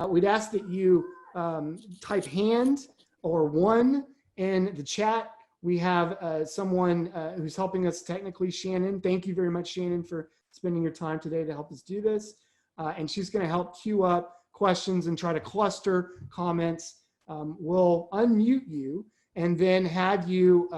We'd ask that you type hand or one in the chat. We have someone who's helping us technically, Shannon. Thank you very much, Shannon, for spending your time today to help us do this. And she's going to help queue up questions and try to cluster comments. We'll unmute you and then have you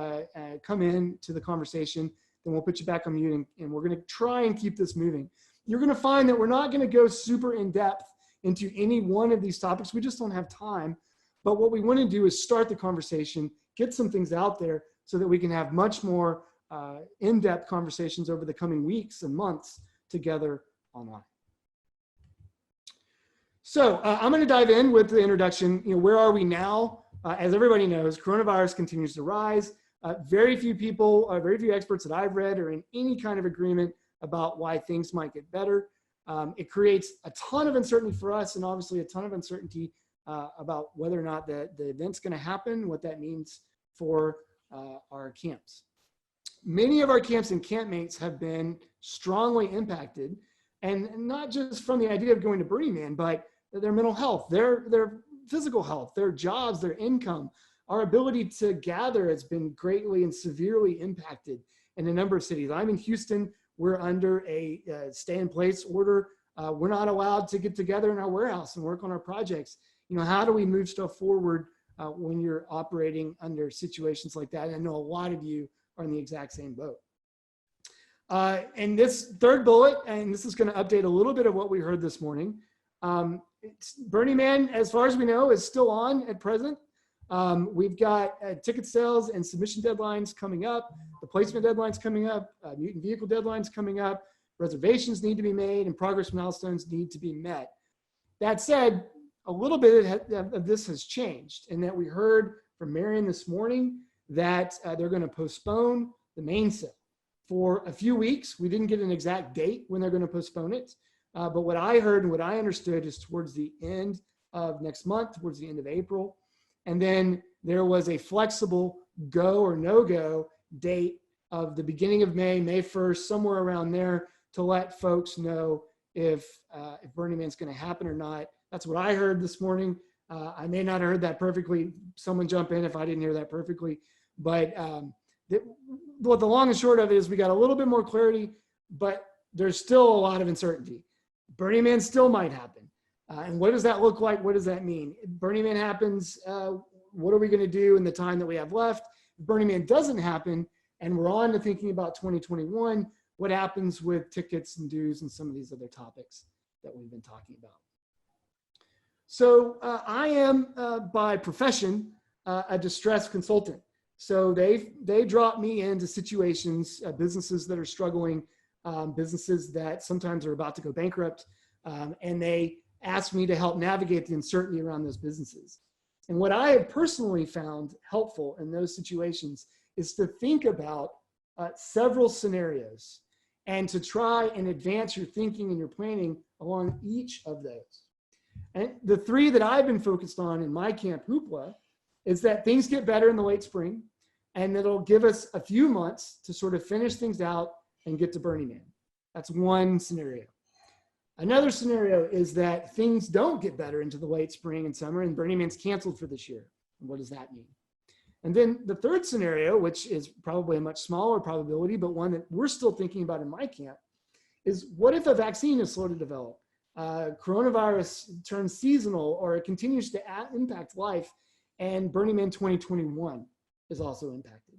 come in to the conversation. Then we'll put you back on mute, and we're going to try and keep this moving. You're going to find that we're not going to go super in depth into any one of these topics. We just don't have time. But what we want to do is start the conversation, get some things out there so that we can have much more in-depth conversations over the coming weeks and months together online. So I'm going to dive in with the introduction. Where are we now? As everybody knows, coronavirus continues to rise. Very few people, very few experts that I've read are in any kind of agreement about why things might get better. It creates a ton of uncertainty for us, and obviously a ton of uncertainty about whether or not the event's going to happen, what that means for our camps. Many of our camps and campmates have been strongly impacted, and not just from the idea of going to Burning Man, but their mental health, their physical health, their jobs, their income. Our ability to gather has been greatly and severely impacted in a number of cities. I'm in Houston. We're under a stay-in-place order. We're not allowed to get together in our warehouse and work on our projects. How do we move stuff forward when you're operating under situations like that? And I know a lot of you are in the exact same boat. And this third bullet, and this is going to update a little bit of what we heard this morning. Burning Man, as far as we know, is still on at present. We've got ticket sales and submission deadlines coming up, the placement deadlines coming up, mutant vehicle deadlines coming up, reservations need to be made, and progress milestones need to be met. That said, a little bit of this has changed in that we heard from Marion this morning that they're going to postpone the main sale for a few weeks. We didn't get an exact date when they're going to postpone it. But what I heard and what I understood is towards the end of next month, towards the end of April. And then there was a flexible go or no-go date of the beginning of May, May 1st, somewhere around there, to let folks know if Burning Man's going to happen or not. That's what I heard this morning. I may not have heard that perfectly. Someone jump in if I didn't hear that perfectly. But what the long and short of it is we got a little bit more clarity, but there's still a lot of uncertainty. Burning Man still might happen. And what does that look like? What does that mean? If Burning Man happens, what are we going to do in the time that we have left? If Burning Man doesn't happen and we're on to thinking about 2021, what happens with tickets and dues and some of these other topics that we've been talking about? So I am, by profession, a distress consultant. So they drop me into situations, businesses that are struggling, businesses that sometimes are about to go bankrupt, and they ask me to help navigate the uncertainty around those businesses. And what I have personally found helpful in those situations is to think about several scenarios and to try and advance your thinking and your planning along each of those. And the three that I've been focused on in my camp Hoopla is that things get better in the late spring, and it'll give us a few months to sort of finish things out and get to Burning Man. That's one scenario. Another scenario is that things don't get better into the late spring and summer, and Burning Man's canceled for this year. And what does that mean? And then the third scenario, which is probably a much smaller probability, but one that we're still thinking about in my camp, is what if a vaccine is slow to develop? Coronavirus turns seasonal, or it continues to impact life, and Burning Man 2021 is also impacted.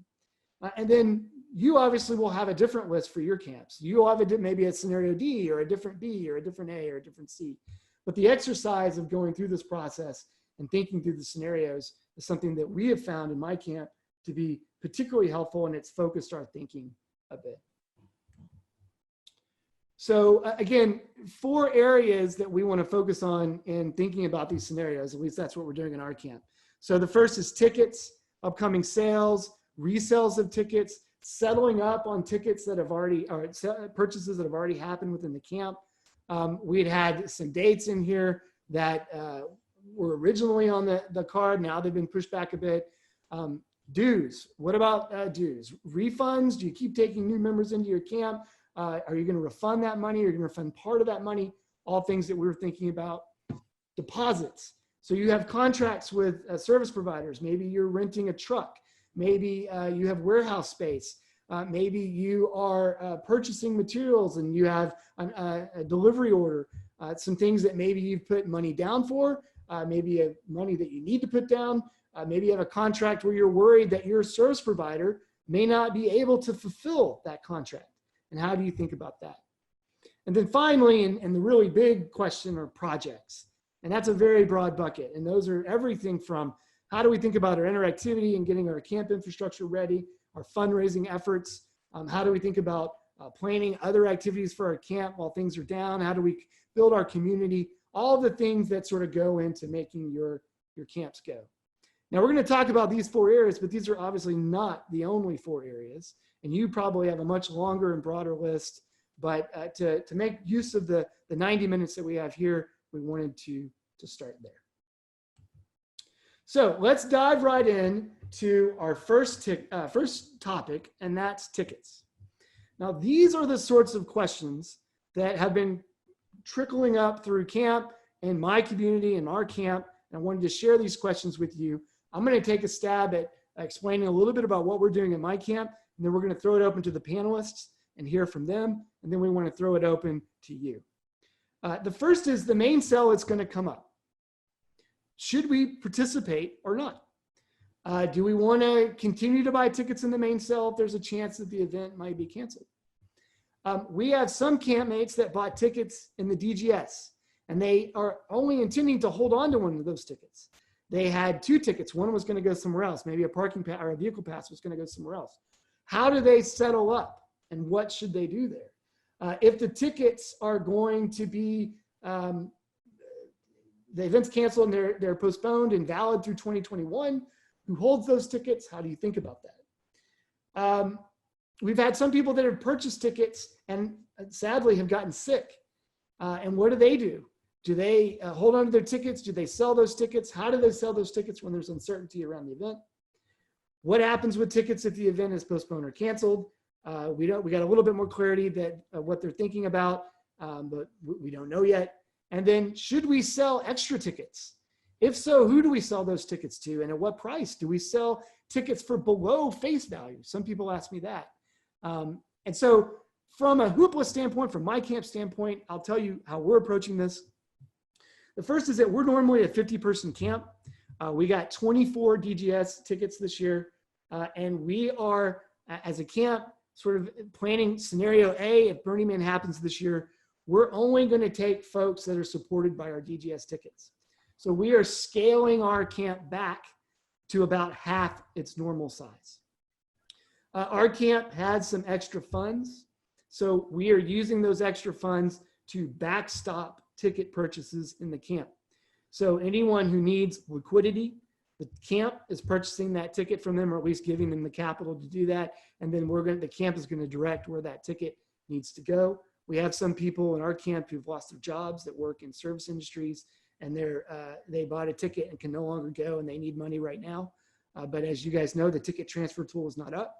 And then you obviously will have a different list for your camps. You'll have maybe a scenario D or a different B or a different A or a different C. But the exercise of going through this process and thinking through the scenarios is something that we have found in my camp to be particularly helpful, and it's focused our thinking a bit. So again, 4 areas that we want to focus on in thinking about these scenarios. At least that's what we're doing in our camp. So the first is tickets, upcoming sales, resales of tickets, settling up on tickets that have already, or purchases that have already happened within the camp. We'd had some dates in here that were originally on the card. Now they've been pushed back a bit. Dues, what about dues? Refunds, do you keep taking new members into your camp? Are you going to refund that money? Are you going to refund part of that money? All things that we were thinking about. deposits. So you have contracts with service providers. Maybe you're renting a truck. Maybe you have warehouse space. Maybe you are purchasing materials and you have a delivery order. Some things that maybe you've put money down for, maybe money that you need to put down. Maybe you have a contract where you're worried that your service provider may not be able to fulfill that contract. And how do you think about that? And then finally, and the really big question are projects. And that's a very broad bucket. And those are everything from how do we think about our interactivity and getting our camp infrastructure ready, our fundraising efforts, how do we think about planning other activities for our camp while things are down, how do we build our community, all the things that sort of go into making your camps go. Now we're going to talk about these 4 areas, but these are obviously not the only 4 areas. And you probably have a much longer and broader list, but to make use of the 90 minutes that we have here, we wanted to start there. So let's dive right in to our first topic, and that's tickets. Now, these are the sorts of questions that have been trickling up through camp and my community and our camp, and I wanted to share these questions with you. I'm going to take a stab at explaining a little bit about what we're doing at my camp, and then we're going to throw it open to the panelists and hear from them, and then we want to throw it open to you. The first is the main cell that's going to come up. Should we participate or not? Do we want to continue to buy tickets in the main cell if there's a chance that the event might be canceled? We have some campmates that bought tickets in the DGS, and they are only intending to hold on to one of those tickets. They had 2 tickets. One was going to go somewhere else. Maybe a parking pass or a vehicle pass was going to go somewhere else. How do they settle up, and what should they do there? If the tickets are going to be the event's canceled and they're postponed and valid through 2021, who holds those tickets? How do you think about that? We've had some people that have purchased tickets and sadly have gotten sick. And what do? Do they hold on to their tickets? Do they sell those tickets? How do they sell those tickets when there's uncertainty around the event? What happens with tickets if the event is postponed or canceled? We got a little bit more clarity that what they're thinking about, but we don't know yet. And then should we sell extra tickets? If so, who do we sell those tickets to, and at what price? Do we sell tickets for below face value? Some people ask me that. And so from a Hoopla standpoint, from my camp standpoint, I'll tell you how we're approaching this. The first is that we're normally a 50-person camp. We got 24 DGS tickets this year, and we are, as a camp, sort of planning scenario A, if Burning Man happens this year, we're only going to take folks that are supported by our DGS tickets. So we are scaling our camp back to about half its normal size. Our camp had some extra funds, so we are using those extra funds to backstop ticket purchases in the camp. So anyone who needs liquidity, the camp is purchasing that ticket from them, or at least giving them the capital to do that, and then the camp is going to direct where that ticket needs to go. We have some people in our camp who've lost their jobs that work in service industries, and they bought a ticket and can no longer go, and they need money right now. But as you guys know, the ticket transfer tool is not up.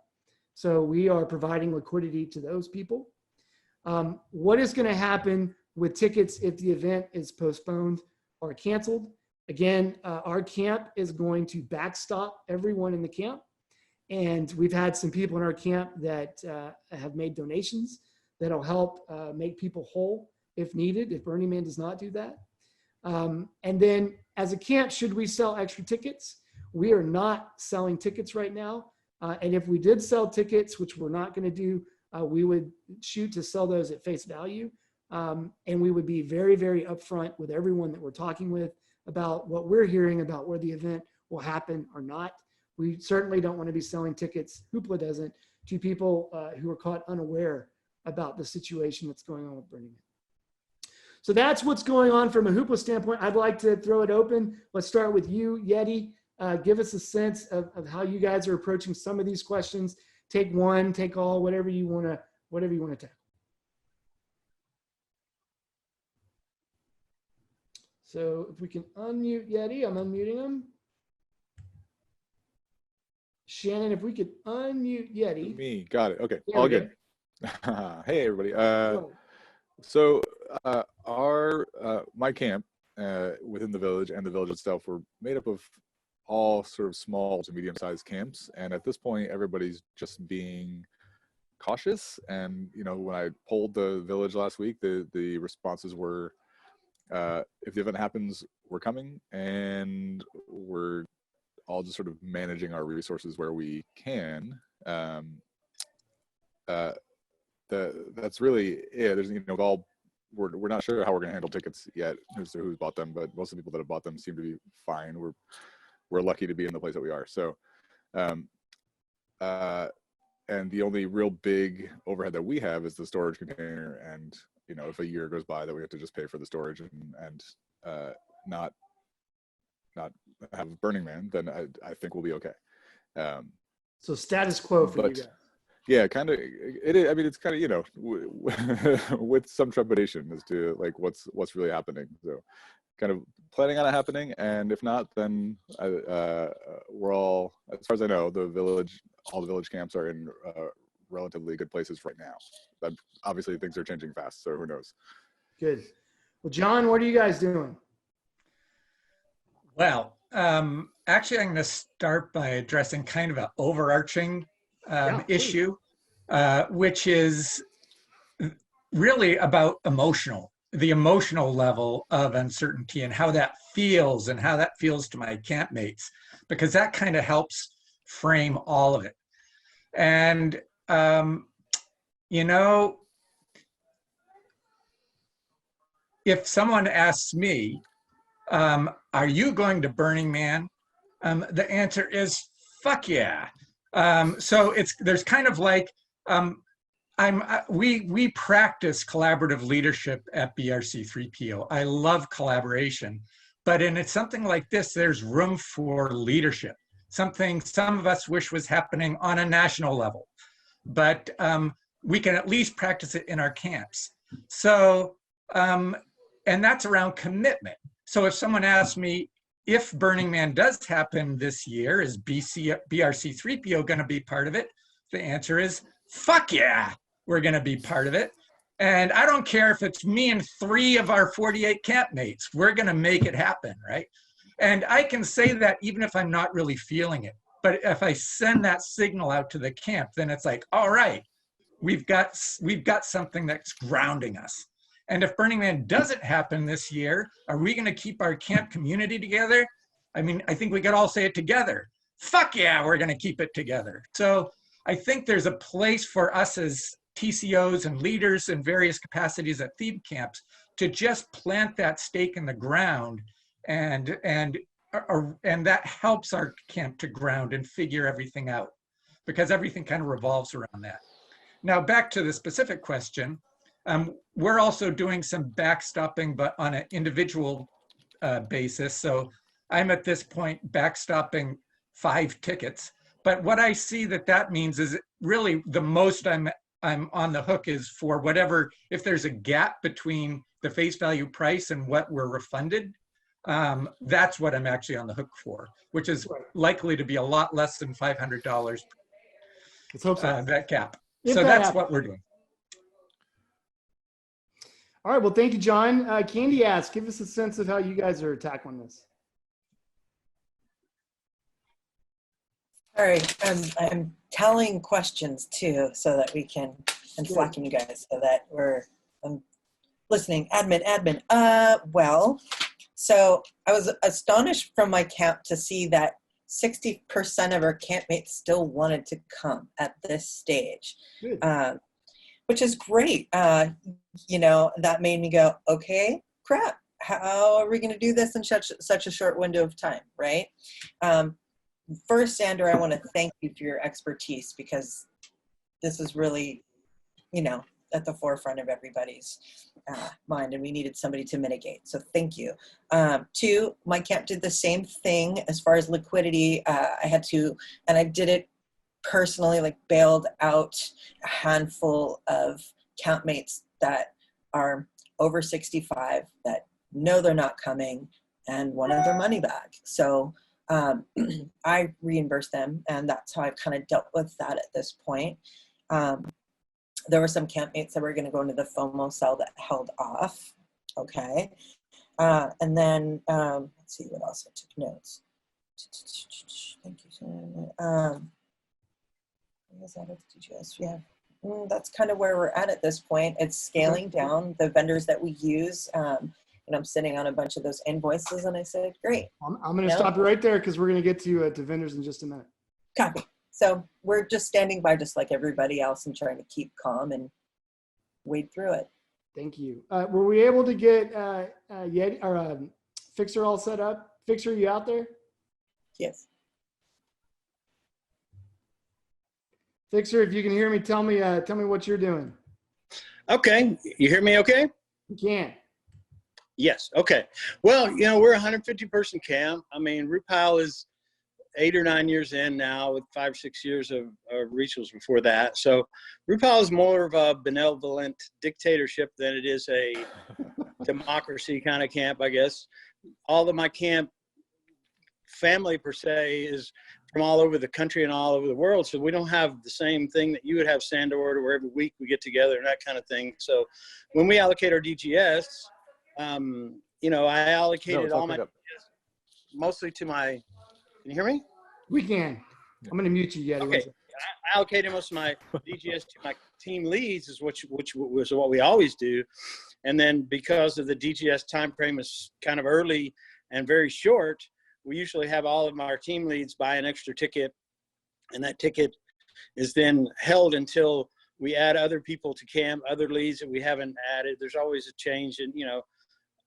So we are providing liquidity to those people. What is going to happen with tickets if the event is postponed or canceled? Again, our camp is going to backstop everyone in the camp. And we've had some people in our camp that have made donations that'll help make people whole if needed, if Burning Man does not do that. And then as a camp, should we sell extra tickets? We are not selling tickets right now. And if we did sell tickets, which we're not going to do, we would shoot to sell those at face value. And we would be very, very upfront with everyone that we're talking with about what we're hearing about where the event will happen or not. We certainly don't want to be selling tickets, Hoopla doesn't, to people who are caught unaware about the situation that's going on with Burning Man. So that's what's going on from a Hoopla standpoint. I'd like to throw it open. Let's start with you, Yeti. Give us a sense of how you guys are approaching some of these questions. Take one, take all, whatever you want to tackle. So if we can unmute Yeti, I'm unmuting him. Shannon, if we could unmute Yeti. Me, got it. Okay, There all we good. Hey, everybody. So my camp within the village and the village itself were made up of all sort of small to medium-sized camps. And at this point, everybody's just being cautious. And, you know, when I polled the village last week, the responses were, if the event happens, we're coming, and we're all just sort of managing our resources where we can. That's really it. There's, you know, we're not sure how we're going to handle tickets yet as to who's bought them, but most of the people that have bought them seem to be fine. We're lucky to be in the place that we are. So, and the only real big overhead that we have is the storage container. And, you know, if a year goes by that we have to just pay for the storage and not have Burning Man, then I think we'll be okay. So status quo for you guys. Yeah, kind of. I mean, it's kind of, you know, with some trepidation as to like what's really happening. So, kind of planning on it happening, and if not, then we're all, as far as I know, all the village camps are in relatively good places right now. But obviously, things are changing fast, so who knows? Good. Well, John, what are you guys doing? Well, actually, I'm going to start by addressing kind of an overarching issue, which is really about the emotional level of uncertainty and how that feels to my campmates, because that kind of helps frame all of it. And, you know, if someone asks me, are you going to Burning Man? The answer is, fuck yeah. So there's kind of like, we practice collaborative leadership at BRC3PO. I love collaboration, but in something like this, there's room for leadership. Something some of us wish was happening on a national level, but we can at least practice it in our camps. So, and that's around commitment. So if someone asks me, if Burning Man does happen this year, is BRC3PO going to be part of it? The answer is, fuck yeah, we're going to be part of it. And I don't care if it's me and 3 of our 48 campmates, we're going to make it happen, right? And I can say that even if I'm not really feeling it. But if I send that signal out to the camp, then it's like, all right, we've got something that's grounding us. And if Burning Man doesn't happen this year, are we going to keep our camp community together? I mean, I think we could all say it together. Fuck yeah, we're going to keep it together. So I think there's a place for us as TCOs and leaders in various capacities at theme camps to just plant that stake in the ground, and that helps our camp to ground and figure everything out, because everything kind of revolves around that. Now back to the specific question. We're also doing some backstopping, but on an individual basis. So I'm at this point backstopping 5 tickets. But what I see that means is really the most I'm on the hook is for whatever, if there's a gap between the face value price and what we're refunded, that's what I'm actually on the hook for, which is likely to be a lot less than $500. Let's hope so. That gap. So that's what we're doing. All right, well, thank you, John. Candy asks, give us a sense of how you guys are tackling this. All right, I'm tallying questions too, so that we can, and flocking you guys, so that we're listening. Admin. Well, so I was astonished from my camp to see that 60% of our campmates still wanted to come at this stage. Which is great. You know, that made me go, okay, crap, how are we going to do this in such a short window of time, right? First, Sandra, I want to thank you for your expertise, because this is really, you know, at the forefront of everybody's mind, and we needed somebody to mitigate. So thank you. 2, my camp did the same thing as far as liquidity. I had to, and I did it personally, like bailed out a handful of campmates that are over 65 that know they're not coming and wanted their money back. So I reimbursed them, and that's how I've kind of dealt with that at this point. There were some campmates that were going to go into the FOMO cell that held off. Okay. And then, let's see what else I took notes. Thank you. What is that of DGS? Yeah, that's kind of where we're at this point. It's scaling down the vendors that we use. And I'm sitting on a bunch of those invoices, and I said, great. I'm going to stop you right there because we're going to get to vendors in just a minute. Copy. So we're just standing by just like everybody else and trying to keep calm and wade through it. Thank you. Were we able to get Yeti or Fixer all set up? Fixer, you out there? Yes. Fixer, if you can hear me, tell me what you're doing. Okay, you hear me okay? You can. Yes, okay. Well, you know, we're a 150-person camp. I mean, RuPaul is 8 or 9 years in now with 5 or 6 years of rituals before that. So RuPaul is more of a benevolent dictatorship than it is a democracy kind of camp, I guess. All of my camp family per se is from all over the country and all over the world. So we don't have the same thing that you would have, Sandor, where every week we get together and that kind of thing. So when we allocate our DGS, you know, I allocated all my DGS mostly to my, can you hear me? We can. I'm going to mute you, Yeti. Okay. I allocated most of my DGS to my team leads, is which was what we always do. And then because of the DGS time frame is kind of early and very short, we usually have all of our team leads buy an extra ticket, and that ticket is then held until we add other people to camp, other leads that we haven't added. There's always a change, and you know,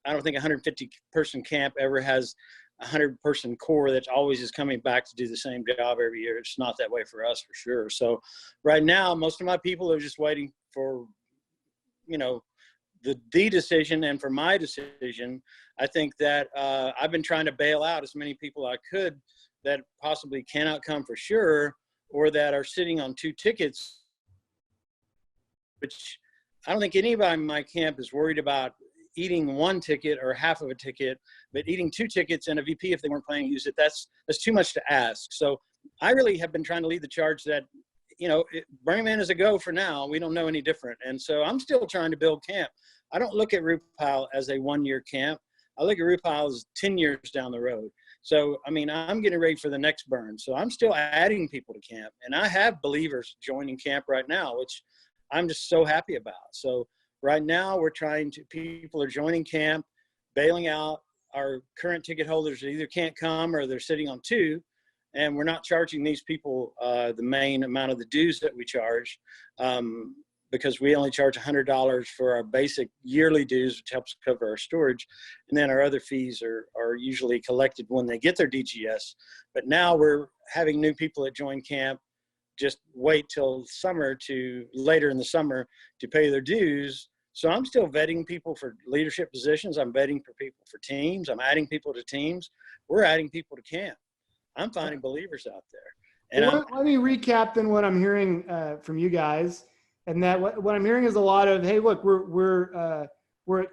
I don't think a 150-person camp ever has a 100-person core that always is coming back to do the same job every year. It's not that way for us, for sure. So right now, most of my people are just waiting for, you know, the decision. And for my decision, I think that I've been trying to bail out as many people I could that possibly cannot come for sure, or that are sitting on 2 tickets, which I don't think anybody in my camp is worried about eating 1 ticket or half of a ticket, but eating 2 tickets and a VP, if they weren't planning to use it, that's too much to ask. So I really have been trying to lead the charge that, you know, Burning Man is a go for now. We don't know any different. And so I'm still trying to build camp. I don't look at RuPaul as a 1-year camp. I look at RuPaul as 10 years down the road. So, I mean, I'm getting ready for the next burn. So I'm still adding people to camp. And I have believers joining camp right now, which I'm just so happy about. So right now people are joining camp, bailing out our current ticket holders that either can't come or they're sitting on 2. And we're not charging these people the main amount of the dues that we charge, because we only charge $100 for our basic yearly dues, which helps cover our storage. And then our other fees are usually collected when they get their DGS. But now we're having new people that join camp just wait till later in the summer to pay their dues. So I'm still vetting people for leadership positions. I'm vetting for people for teams. I'm adding people to teams. We're adding people to camp. I'm finding believers out there. And well, let me recap then what I'm hearing from you guys. And that what I'm hearing is a lot of, hey, look, we're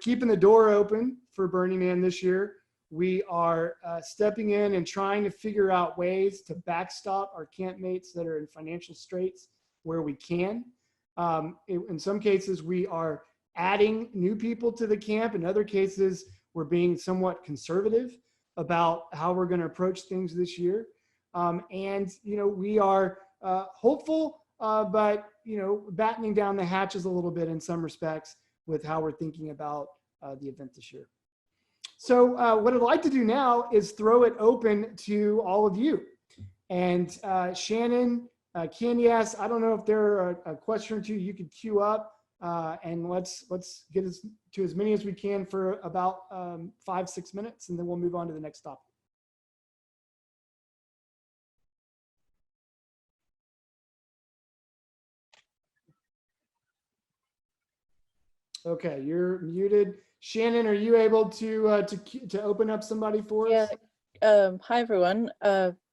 keeping the door open for Burning Man this year. We are stepping in and trying to figure out ways to backstop our campmates that are in financial straits where we can. In some cases, we are adding new people to the camp. In other cases, we're being somewhat conservative about how we're going to approach things this year. And, you know, we are hopeful, but, you know, battening down the hatches a little bit in some respects with how we're thinking about the event this year. So what I'd like to do now is throw it open to all of you. And Shannon, Candias, I don't know if there are a question or two you could queue up, and let's get to as many as we can for about 5-6 minutes, and then we'll move on to the next topic. Okay, you're muted. Shannon, are you able to open up somebody for us? Hi everyone.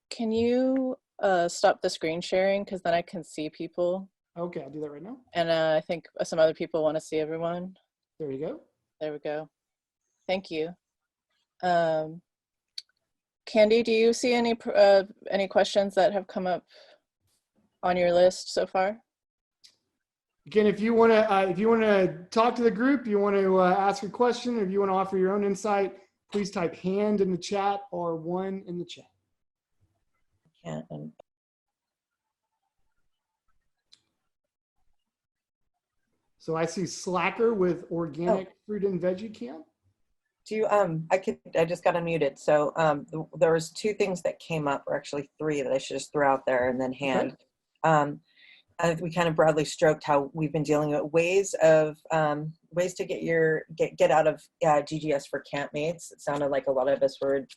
Can you stop the screen sharing, because then I can see people. Okay, I'll do that right now. And I think some other people want to see everyone. There you go. There we go. Thank you. Candy, do you see any questions that have come up on your list so far? Again, if you want to talk to the group, you want to ask a question, or if you want to offer your own insight, please type hand in the chat or 1 in the chat. Can't. So I see Slacker with organic fruit and veggie camp. Do you, I just got unmuted. So there was 2 things that came up, or actually 3 that I should just throw out there and then hand. Okay. We kind of broadly stroked how we've been dealing with ways to get out of GGS for campmates. It sounded like a lot of us were,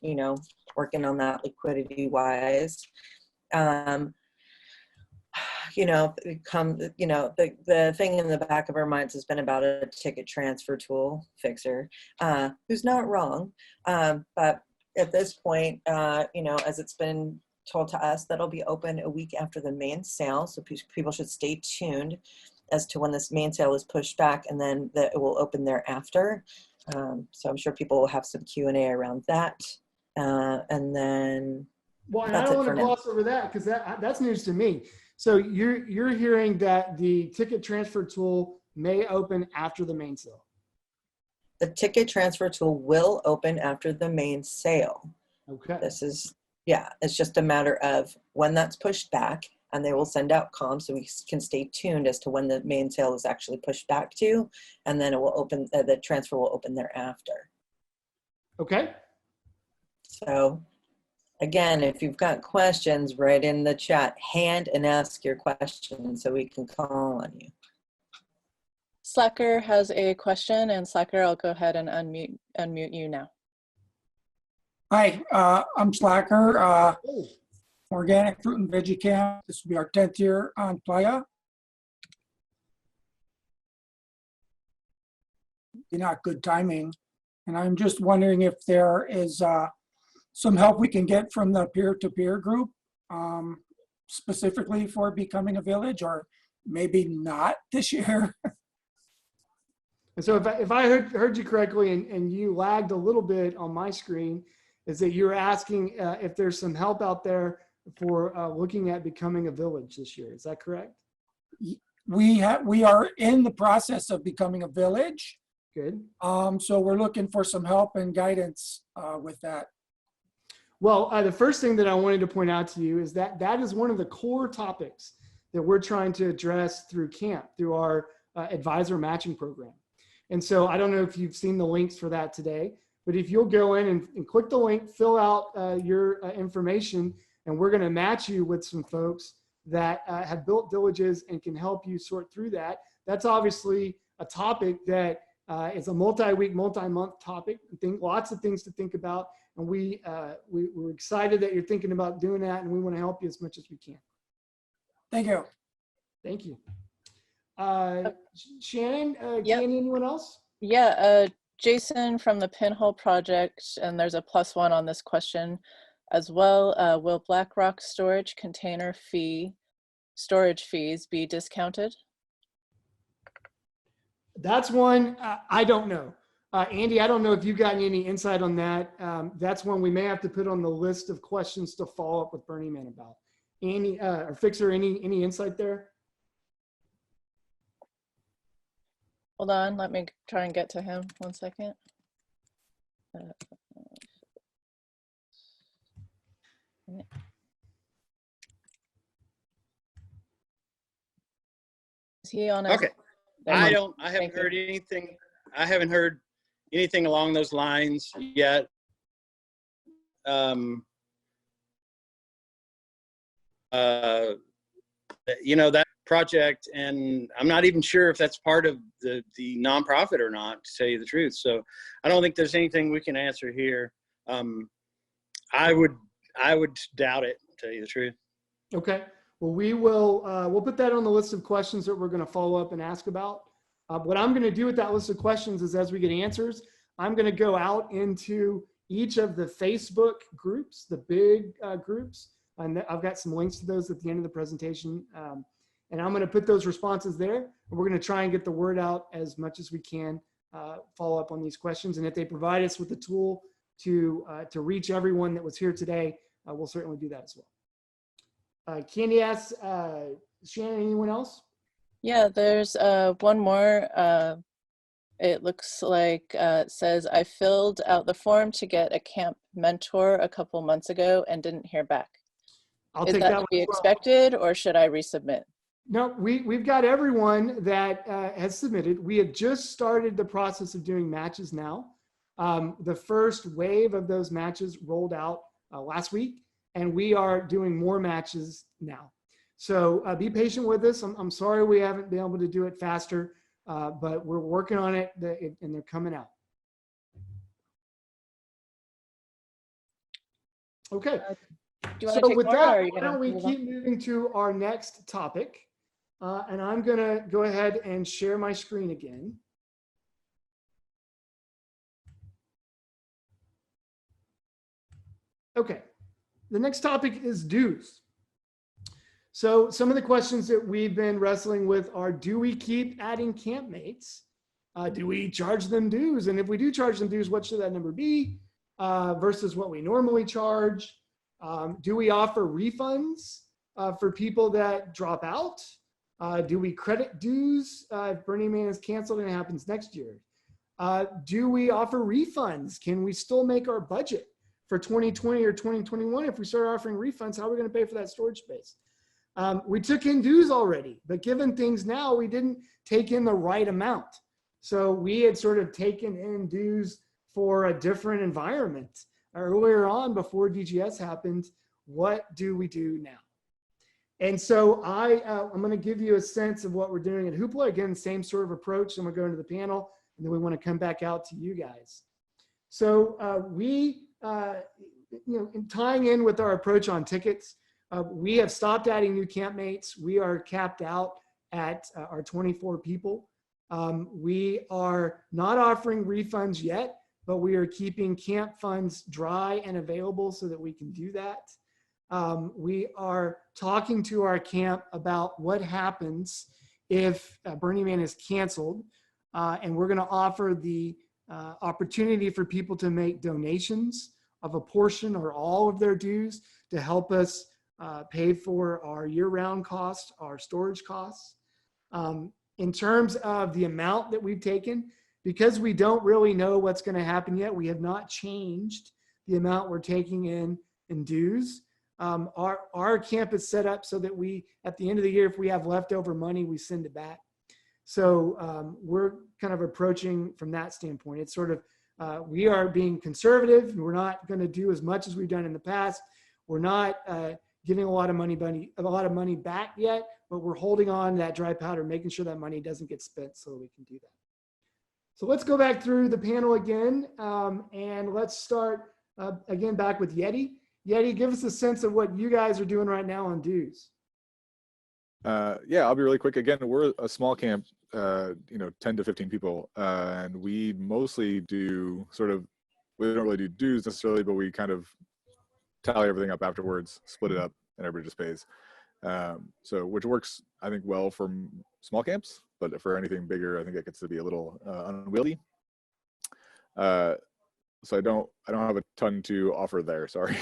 working on that liquidity wise. The thing in the back of our minds has been about a ticket transfer tool fixer, who's not wrong. But at this point, as it's been told to us, that'll be open a week after the main sale. So people should stay tuned as to when this main sale is pushed back, and then that it will open thereafter. So I'm sure people will have some Q&A around that. And then well, and I don't want to gloss over that, because that's news to me. So you're hearing that the ticket transfer tool may open after the main sale. The ticket transfer tool will open after the main sale. Okay. It's just a matter of when that's pushed back, and they will send out comms so we can stay tuned as to when the main sale is actually pushed back to, and then it will open, the transfer will open thereafter. Okay. So again, if you've got questions, write in the chat, hand and ask your question so we can call on you. Slacker has a question, and Slacker, I'll go ahead and unmute you now. Hi, I'm Slacker, Organic Fruit and Veggie Camp. This will be our 10th year on Playa. Not good timing. And I'm just wondering if there is some help we can get from the peer-to-peer group, specifically for becoming a village, or maybe not this year. And so if I heard you correctly, and you lagged a little bit on my screen, is that you're asking if there's some help out there for looking at becoming a village this year. Is that correct? We are in the process of becoming a village. Good. So we're looking for some help and guidance with that. Well, the first thing that I wanted to point out to you is that that is one of the core topics that we're trying to address through camp, through our advisor matching program. And so I don't know if you've seen the links for that today, but if you'll go in and click the link, fill out your information, and we're going to match you with some folks that have built villages and can help you sort through that. That's obviously a topic that is a multi-week, multi-month topic. I think lots of things to think about, and we're excited that you're thinking about doing that, and we want to help you as much as we can. Thank you. Thank you. Shannon, Yep. can anyone else? Yeah, Jason from the Pinhole Project, and there's a +1 on this question as well. Will BlackRock storage container storage fees be discounted? That's one I don't know. Andy, I don't know if you've gotten any insight on that. That's one we may have to put on the list of questions to follow up with Burning Man about. Andy, or Fixer, any insight there? Hold on, let me try and get to him 1 second. Is he on? Okay. I haven't heard you. anything. I haven't heard anything along those lines yet. That project, and I'm not even sure if that's part of the nonprofit or not, to tell you the truth. So I don't think there's anything we can answer here. I would doubt it, to tell you the truth. Okay. Well, we'll put that on the list of questions that we're going to follow up and ask about. What I'm going to do with that list of questions is, as we get answers, I'm going to go out into each of the Facebook groups, the big groups, and I've got some links to those at the end of the presentation. And I'm going to put those responses there, and we're going to try and get the word out as much as we can, follow up on these questions. And if they provide us with a tool to reach everyone that was here today, we'll certainly do that as well. Candy asks, Shannon, anyone else? Yeah, there's one more. It looks like it says, I filled out the form to get a camp mentor a couple months ago and didn't hear back. I'll Is take that that to one be as well. expected, or should I resubmit? No, we've got everyone that has submitted. We have just started the process of doing matches now. The first wave of those matches rolled out last week, and we are doing more matches now. So be patient with us. I'm sorry we haven't been able to do it faster, but we're working on it, and they're coming out. Okay. Do you want So to take with more, that, or are you why going don't we to move on? keep moving to our next topic? And I'm going to go ahead and share my screen again. Okay, the next topic is dues. So some of the questions that we've been wrestling with are, do we keep adding campmates? Do we charge them dues? And if we do charge them dues, what should that number be versus what we normally charge? Do we offer refunds for people that drop out? Do we credit dues if Burning Man is canceled and it happens next year? Do we offer refunds? Can we still make our budget for 2020 or 2021? If we start offering refunds, how are we going to pay for that storage space? We took in dues already, but given things now, we didn't take in the right amount. So we had sort of taken in dues for a different environment earlier on before DGS happened. What do we do now? And so I'm going to give you a sense of what we're doing at Hoopla. Again, same sort of approach. And we'll go into the panel, and then we want to come back out to you guys. So in tying in with our approach on tickets, we have stopped adding new campmates. We are capped out at our 24 people. We are not offering refunds yet, but we are keeping camp funds dry and available so that we can do that. We are talking to our camp about what happens if Burning Man is canceled, and we're going to offer the opportunity for people to make donations of a portion or all of their dues to help us pay for our year-round costs, our storage costs. In terms of the amount that we've taken, because we don't really know what's going to happen yet, we have not changed the amount we're taking in dues. Our camp is set up so that we, at the end of the year, if we have leftover money, we send it back. So we're kind of approaching from that standpoint. It's sort of, we are being conservative. We're not going to do as much as we've done in the past. We're not giving a lot of money back yet, but we're holding on to that dry powder, making sure that money doesn't get spent so that we can do that. So let's go back through the panel again, and let's start again back with Yeti. Yeti, give us a sense of what you guys are doing right now on dues. Yeah, I'll be really quick. Again, we're a small camp, 10 to 15 people, and we mostly do we don't really do dues necessarily, but we kind of tally everything up afterwards, split it up, and everybody just pays. So which works, I think, well for small camps, but for anything bigger, I think that gets to be a little unwieldy. So I don't have a ton to offer there. Sorry.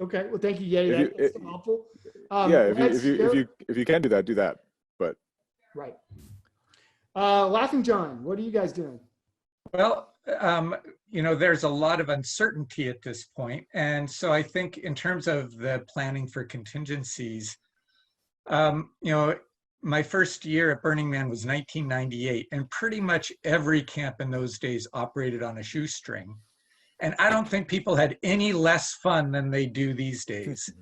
Okay. Well, thank you, Yeti. That's helpful. Yeah, if you can do that, but right. Laughing John, what are you guys doing? Well, there's a lot of uncertainty at this point. And so I think in terms of the planning for contingencies, my first year at Burning Man was 1998, and pretty much every camp in those days operated on a shoestring. And I don't think people had any less fun than they do these days.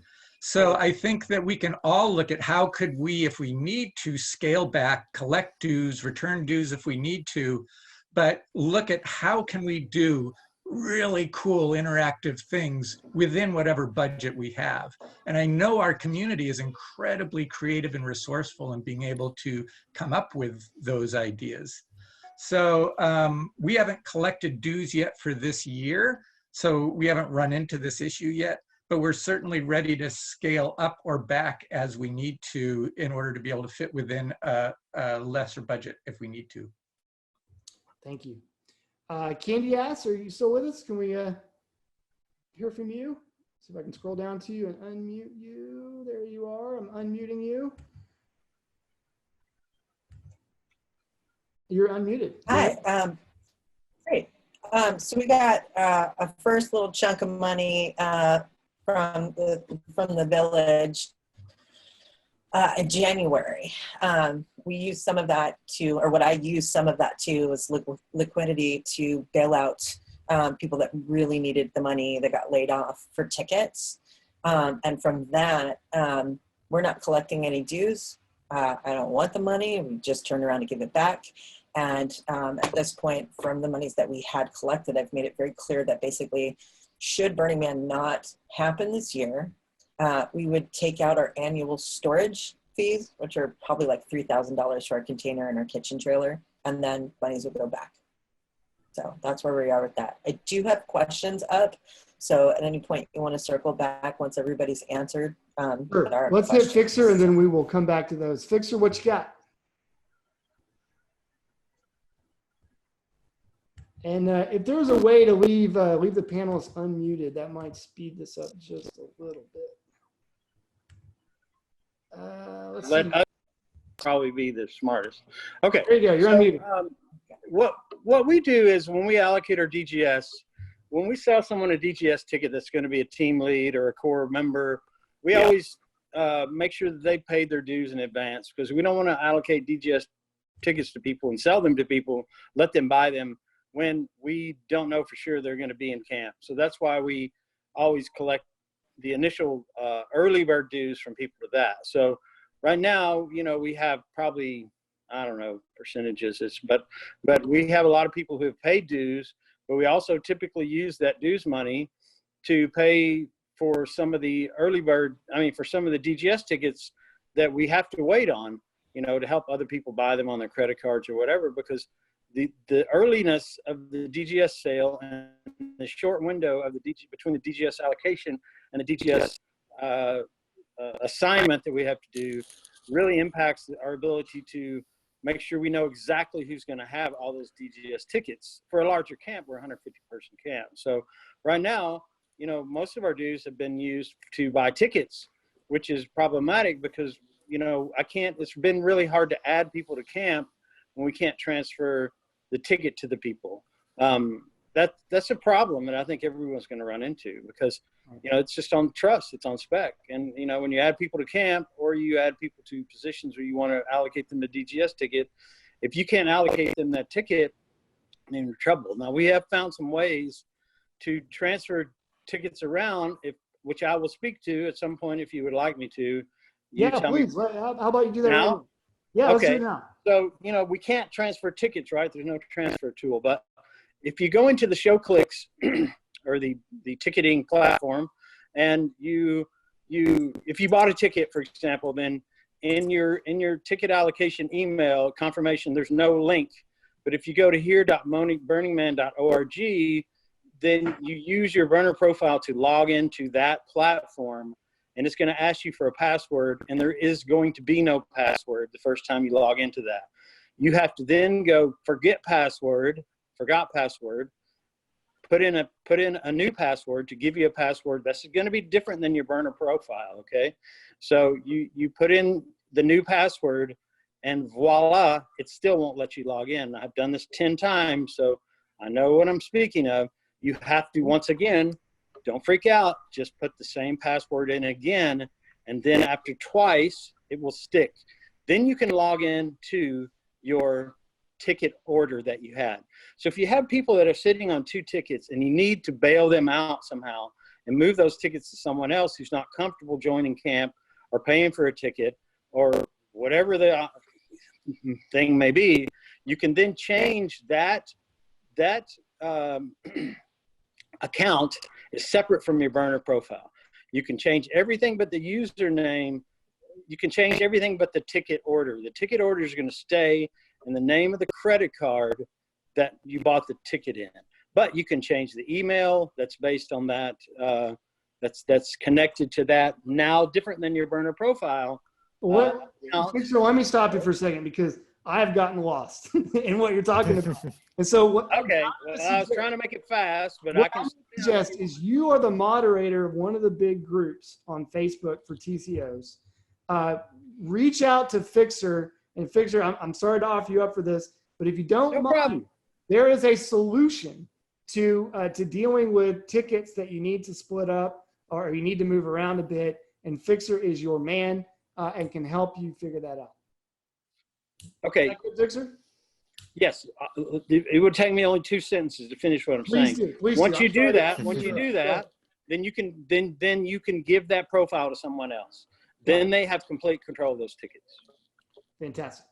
So I think that we can all look at how could we, if we need to, scale back, collect dues, return dues if we need to, but look at how can we do really cool interactive things within whatever budget we have. And I know our community is incredibly creative and resourceful in being able to come up with those ideas. So we haven't collected dues yet for this year, so we haven't run into this issue yet, but we're certainly ready to scale up or back as we need to in order to be able to fit within a lesser budget if we need to. Thank you. Candy Ass, are you still with us? Can we hear from you? See if I can scroll down to you and unmute you. There you are. I'm unmuting you. You're unmuted. Hi. Great. So we got a first little chunk of money from the village in January. We used some of that to, or what I used some of that to, was liquidity to bail out people that really needed the money that got laid off for tickets. And from that, we're not collecting any dues. I don't want the money. We just turned around to give it back. And at this point, from the monies that we had collected, I've made it very clear that basically, should Burning Man not happen this year, we would take out our annual storage fees, which are probably like $3,000 for our container and our kitchen trailer, and then monies would go back. So that's where we are with that. I do have questions up. So at any point you want to circle back once everybody's answered. Sure. Let's hit Fixer and then we will come back to those. Fixer, what you got? And if there's a way to leave the panelists unmuted, that might speed this up just a little bit. Let's see. Let us probably be the smartest. Okay. There you go. You're unmuted. What we do is when we allocate our DGS, when we sell someone a DGS ticket that's going to be a team lead or a core member, we always make sure that they paid their dues in advance, because we don't want to allocate DGS tickets to people and sell them to people, let them buy them when we don't know for sure they're going to be in camp. So that's why we always collect the initial early bird dues from people to that. So right now, you know, we have probably, I don't know percentages, but we have a lot of people who have paid dues, but we also typically use that dues money to pay for some of the early bird, for some of the DGS tickets that we have to wait on, you know, to help other people buy them on their credit cards or whatever, because the earliness of the DGS sale and the short window of between the DGS allocation and the DGS assignment that we have to do really impacts our ability to make sure we know exactly who's going to have all those DGS tickets. For a larger camp, we're a 150-person camp. So right now, you know, most of our dues have been used to buy tickets, which is problematic because, you know, it's been really hard to add people to camp when we can't transfer the ticket to the people. That's a problem that I think everyone's going to run into, because, you know, it's just on trust, it's on spec. And, you know, when you add people to camp or you add people to positions where you want to allocate them the DGS ticket, if you can't allocate them that ticket, then you're in trouble. Now, we have found some ways to transfer tickets around, which I will speak to at some point if you would like me to. Yeah, please. How about you do that now? Right now? Yeah, let's do it now. So, you know, we can't transfer tickets, right? There's no transfer tool. But if you go into the show clicks or the ticketing platform, and if you bought a ticket, for example, then in your ticket allocation email confirmation, there's no link. But if you go to here.burningman.org, then you use your burner profile to log into that platform, and it's going to ask you for a password, and there is going to be no password the first time you log into that. You have to then go forgot password, put in a new password to give you a password that's going to be different than your burner profile, okay? So you put in the new password, and voila, it still won't let you log in. I've done this 10 times, so I know what I'm speaking of. You have to, once again, don't freak out, just put the same password in again, and then after twice, it will stick. Then you can log in to your ticket order that you had. So if you have people that are sitting on 2 tickets and you need to bail them out somehow and move those tickets to someone else who's not comfortable joining camp or paying for a ticket or whatever the thing may be, you can then change that account is separate from your burner profile. You can change everything but the username. You can change everything but the ticket order. The ticket order is going to stay in the name of the credit card that you bought the ticket in. But you can change the email that's based on that, that's connected to that, now different than your burner profile. So let me stop you for a second, because I've gotten lost in what you're talking about. And so what, Okay, well, I was trying to make it fast, but I what can suggest is you are the moderator of one of the big groups on Facebook for TCOs. Reach out to Fixer, and Fixer, I'm sorry to offer you up for this, but if you don't No mind, problem. there is a solution to dealing with tickets that you need to split up or you need to move around a bit, and Fixer is your man and can help you figure that out. Okay, Is that good, Fixer? yes, it would take me only 2 sentences to finish what I'm saying. Once you do that, then you can give that profile to someone else. Then they have complete control of those tickets. Fantastic.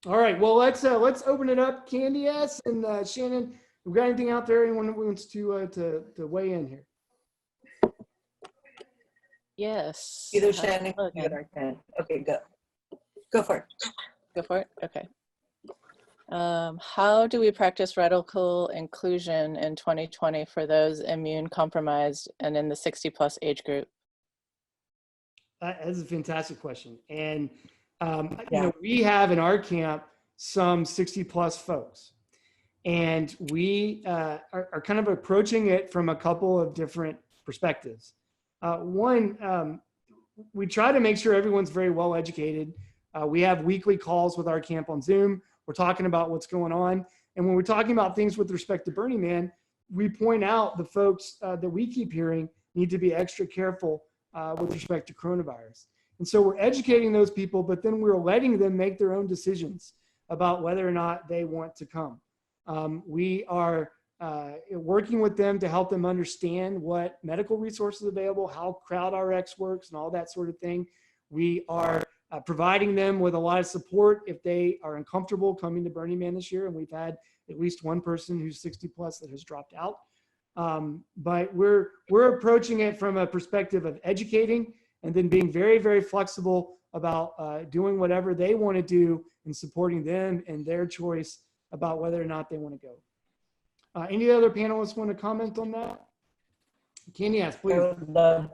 All right, well, let's open it up. Candy S and Shannon, we got anything out there? Anyone who wants to weigh in here? Yes. Either Shannon or Ken. Okay, go for it. Go for it. Okay. How do we practice radical inclusion in 2020 for those immune compromised and in the 60+ age group? That's a fantastic question. And, you know, we have in our camp some 60+ folks. And we are kind of approaching it from a couple of different perspectives. One, we try to make sure everyone's very well educated. We have weekly calls with our camp on Zoom. We're talking about what's going on. And when we're talking about things with respect to Burning Man, we point out the folks that we keep hearing need to be extra careful with respect to coronavirus. And so we're educating those people, but then we're letting them make their own decisions about whether or not they want to come. We are working with them to help them understand what medical resources are available, how CrowdRx works and all that sort of thing. We are providing them with a lot of support if they are uncomfortable coming to Burning Man this year. And we've had at least one person who's 60+ that has dropped out. But we're approaching it from a perspective of educating and then being very, very flexible about doing whatever they want to do and supporting them and their choice about whether or not they want to go. Any other panelists want to comment on that? Candy, yes, please. I would love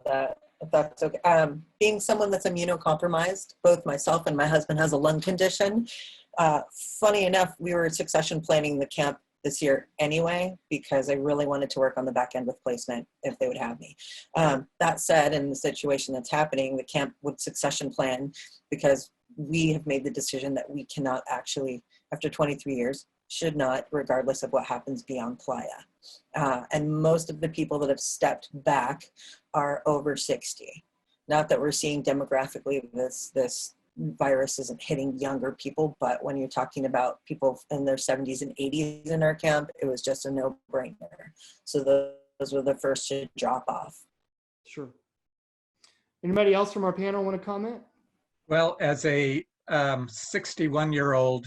that, if that's okay. Being someone that's immunocompromised, both myself and my husband has a lung condition. Funny enough, we were succession planning the camp this year anyway, because I really wanted to work on the back end with placement if they would have me. That said, in the situation that's happening, the camp would succession plan because we have made the decision that we cannot actually, after 23 years, should not, regardless of what happens beyond Playa. And most of the people that have stepped back are over 60. Not that we're seeing demographically this virus isn't hitting younger people, but when you're talking about people in their 70s and 80s in our camp, it was just a no-brainer. So those were the first to drop off. Sure. Anybody else from our panel want to comment? Well, as a 61-year-old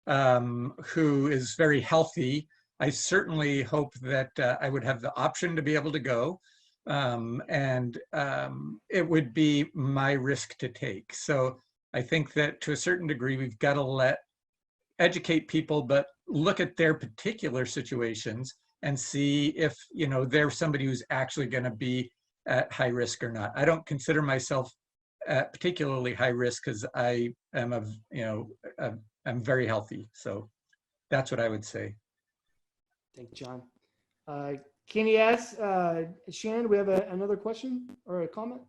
who is very healthy, I certainly hope that I would have the option to be able to go. And it would be my risk to take. So I think that to a certain degree, we've got to educate people, but look at their particular situations and see if, you know, they're somebody who's actually going to be at high risk or not. I don't consider myself particularly high risk because I am I'm very healthy. So that's what I would say. Thank you, John. Can you ask Shannon, do we have another question or a comment?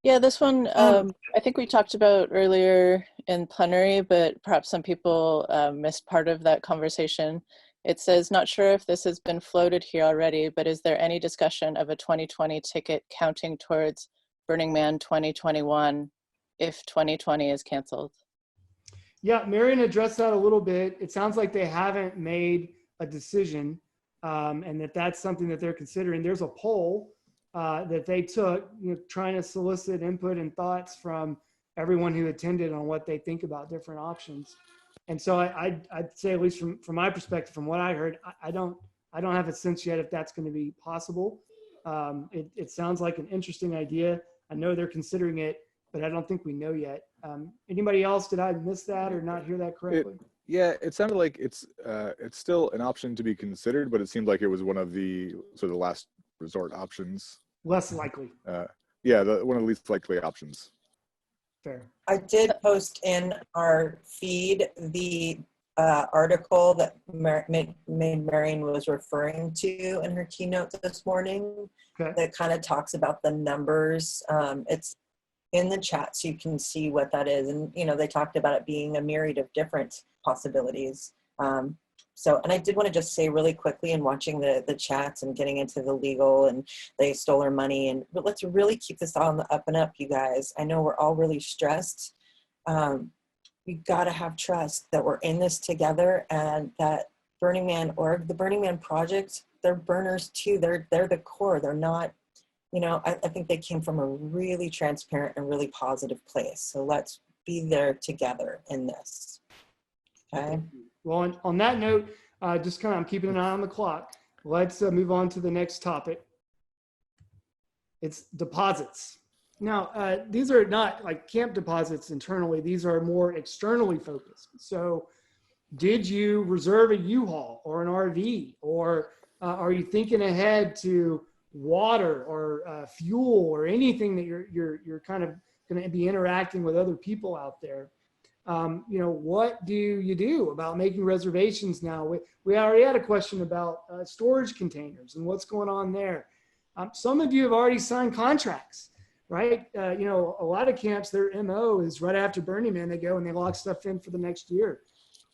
Yeah, this one, I think we talked about earlier in plenary, but perhaps some people missed part of that conversation. It says, not sure if this has been floated here already, but is there any discussion of a 2020 ticket counting towards Burning Man 2021 if 2020 is canceled? Yeah, Marion addressed that a little bit. It sounds like they haven't made a decision and that's something that they're considering. There's a poll that they took, trying to solicit input and thoughts from everyone who attended on what they think about different options. And so I'd say, at least from my perspective, from what I heard, I don't have a sense yet if that's going to be possible. It sounds like an interesting idea. I know they're considering it, but I don't think we know yet. Anybody else? Did I miss that or not hear that correctly? Yeah, it sounded like it's still an option to be considered, but it seemed like it was one of the sort of last resort options. Less likely. Yeah, one of the least likely options. Fair. I did post in our feed the article that Marion was referring to in her keynote this morning. Okay. That kind of talks about the numbers. It's in the chat so you can see what that is. And, you know, they talked about it being a myriad of different possibilities. And I did want to just say really quickly, in watching the chats and getting into the legal and they stole our money, and let's really keep this on the up and up, you guys. I know we're all really stressed. We've got to have trust that we're in this together, and that Burning Man org, the Burning Man project, they're burners too. They're the core. They're not, you know, I think they came from a really transparent and really positive place. So let's be there together in this. Okay. Well, on that note, just kind of, I'm keeping an eye on the clock. Let's move on to the next topic. It's deposits. Now, these are not like camp deposits internally. These are more externally focused. So did you reserve a U-Haul or an RV, or are you thinking ahead to water or fuel or anything that you're kind of going to be interacting with other people out there? You know, what do you do about making reservations now? We already had a question about storage containers and what's going on there. Some of you have already signed contracts, right? You know, a lot of camps, their MO is right after Burning Man, they go and they lock stuff in for the next year.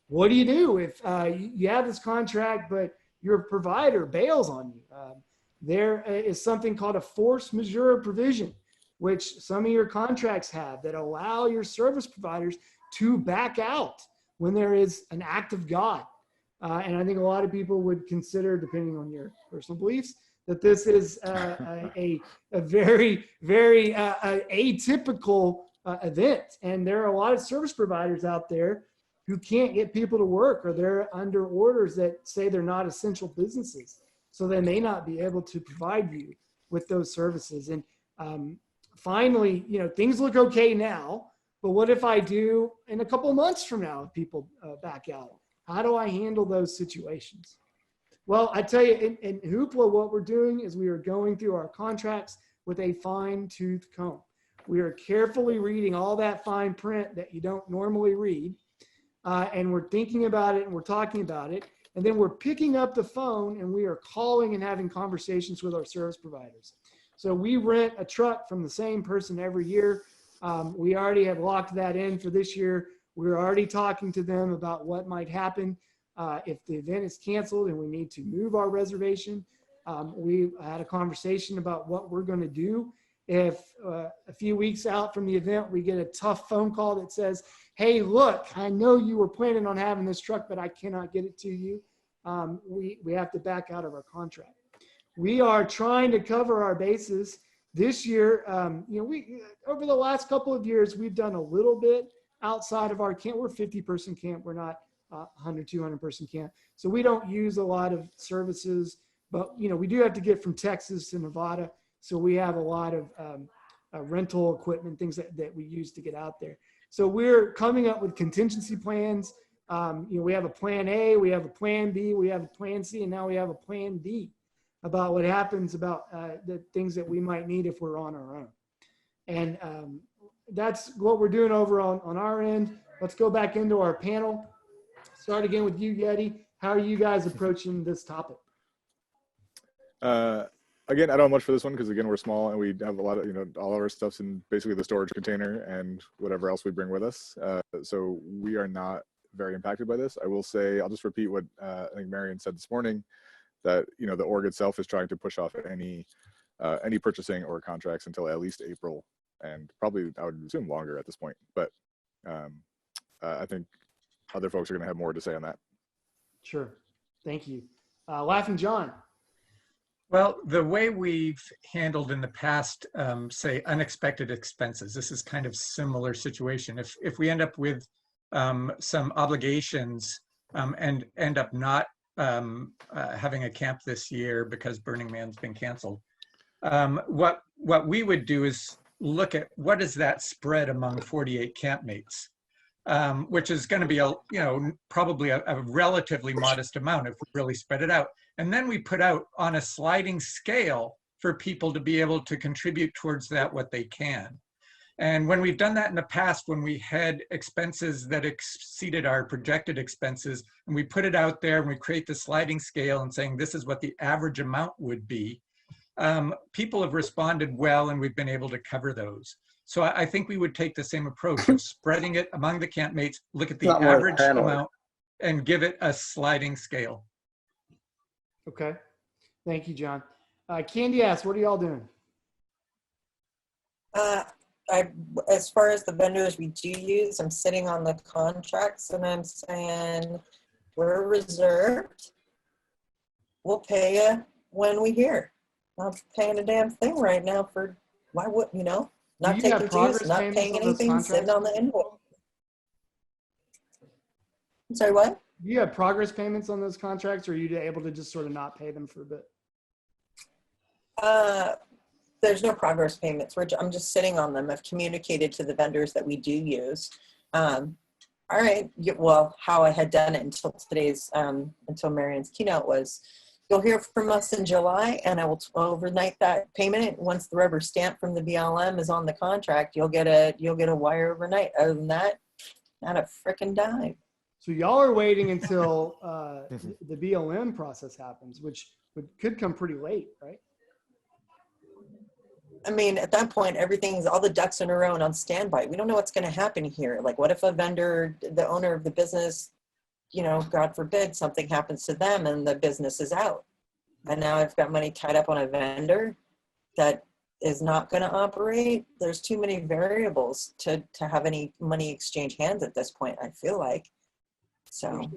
What do you do if you have this contract, but your provider bails on you? There is something called a force majeure provision, which some of your contracts have, that allow your service providers to back out when there is an act of God. And I think a lot of people would consider, depending on your personal beliefs, that this is a very, very atypical event. And there are a lot of service providers out there who can't get people to work, or they're under orders that say they're not essential businesses. So they may not be able to provide you with those services. And finally, you know, things look okay now, but what if I do in a couple of months from now if people back out? How do I handle those situations? Well, I tell you, in Hoopla, what we're doing is we are going through our contracts with a fine-tooth comb. We are carefully reading all that fine print that you don't normally read, and we're thinking about it and we're talking about it, and then we're picking up the phone and we are calling and having conversations with our service providers. So we rent a truck from the same person every year. We already have locked that in for this year. We're already talking to them about what might happen if the event is canceled and we need to move our reservation. We had a conversation about what we're going to do if a few weeks out from the event we get a tough phone call that says, hey, look, I know you were planning on having this truck, but I cannot get it to you. We have to back out of our contract. We are trying to cover our bases. This year, you know, we over the last couple of years, we've done a little bit outside of our camp. We're 50-person camp. We're not 100, 200-person camp. So we don't use a lot of services, but, you know, we do have to get from Texas to Nevada. So we have a lot of rental equipment, things that we use to get out there. So we're coming up with contingency plans. You know, we have a plan A, we have a plan B, we have a plan C, and now we have a plan D about what happens about the things that we might need if we're on our own. And that's what we're doing over on our end. Let's go back into our panel. Start again with you, Yeti. How are you guys approaching this topic? Again, I don't have much for this one because, again, we're small and we have a lot of, you know, all of our stuff's in basically the storage container and whatever else we bring with us. So we are not very impacted by this. I will say, I'll just repeat what I think Marion said this morning, that, you know, the org itself is trying to push off any purchasing or contracts until at least April, and probably I would assume longer at this point. But I think other folks are going to have more to say on that. Sure. Thank you. Laughing John. Well, the way we've handled in the past, say, unexpected expenses, this is kind of similar situation. If we end up with some obligations and end up not having a camp this year because Burning Man's been canceled, what we would do is look at what is that spread among 48 campmates, which is going to be probably a relatively modest amount if we really spread it out. And then we put out on a sliding scale for people to be able to contribute towards that what they can. And when we've done that in the past, when we had expenses that exceeded our projected expenses, and we put it out there and we create the sliding scale and saying this is what the average amount would be, people have responded well, and we've been able to cover those. So I think we would take the same approach of spreading it among the campmates, look at the average amount, and give it a sliding scale. Okay. Thank you, John. Candy asks, what are y'all doing? As far as the vendors we do use, I'm sitting on the contracts and I'm saying we're reserved. We'll pay you when we hear. Not paying a damn thing right now for, why would, you know, not Do you have taking progress dues, not payments paying on those anything, sitting contracts? on the invoice. I'm sorry, what? Do you have progress payments on those contracts, or are you able to just sort of not pay them for a bit? There's no progress payments. I'm just sitting on them. I've communicated to the vendors that we do use. All right, well, how I had done it until today's, until Marion's keynote was, you'll hear from us in July, and I will overnight that payment. Once the rubber stamp from the BLM is on the contract, you'll get a wire overnight. Other than that, not a frickin' dime. So y'all are waiting until the BLM process happens, which could come pretty late, right? I mean, at that point, all the ducks in a row and on standby. We don't know what's going to happen here. Like, what if a vendor, the owner of the business, you know, God forbid, something happens to them and the business is out. And now I've got money tied up on a vendor that is not going to operate. There's too many variables to have any money exchange hands at this point, I feel like. So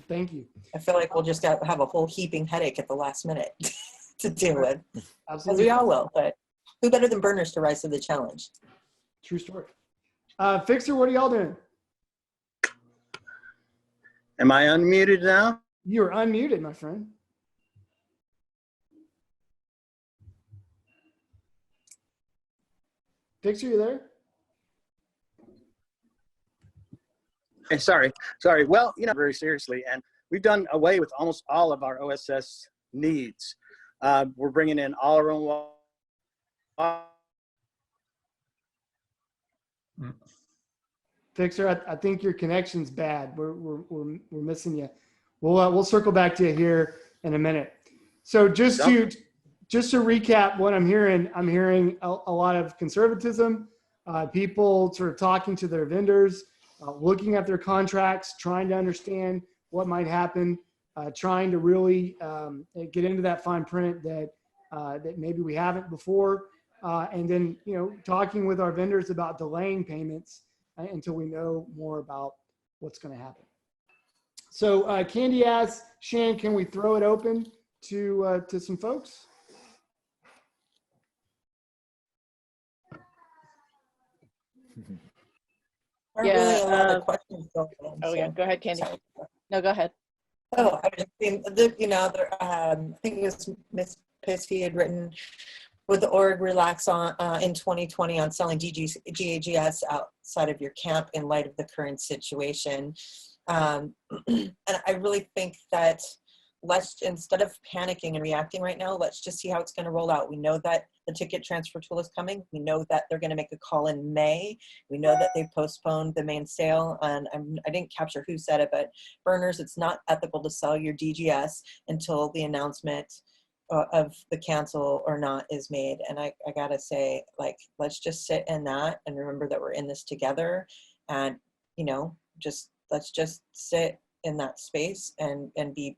Thank you. I feel like we'll just have a whole heaping headache at the last minute to deal with. Absolutely. As we all will, but who better than burners to rise to the challenge? True story. Fixer, what are y'all doing? Am I unmuted now? You're unmuted, my friend. Fixer, you there? Hey, sorry. Well, you know, very seriously, and we've done away with almost all of our OSS needs. We're bringing in all our own water. Fixer, I think your connection's bad. We're missing you. We'll circle back to you here in a minute. So just to recap what I'm hearing a lot of conservatism, people sort of talking to their vendors, looking at their contracts, trying to understand what might happen, trying to really get into that fine print that maybe we haven't before, and then, you know, talking with our vendors about delaying payments until we know more about what's going to happen. So Candy asks, Shan, can we throw it open to some folks? Yeah, Really a lot of questions going on, Oh, so- yeah, go ahead, Candy. Sorry. No, go ahead. Oh, I was saying, you know, I think it was Miss Pisky had written, would the org relax on in 2020 on selling GAGS outside of your camp in light of the current situation? And I really think that instead of panicking and reacting right now, let's just see how it's going to roll out. We know that the ticket transfer tool is coming. We know that they're going to make a call in May. We know that they postponed the main sale, and I didn't capture who said it, but burners, it's not ethical to sell your DGS until the announcement of the cancel or not is made. And I gotta say, like, let's just sit in that and remember that we're in this together, and, you know, let's just sit in that space and be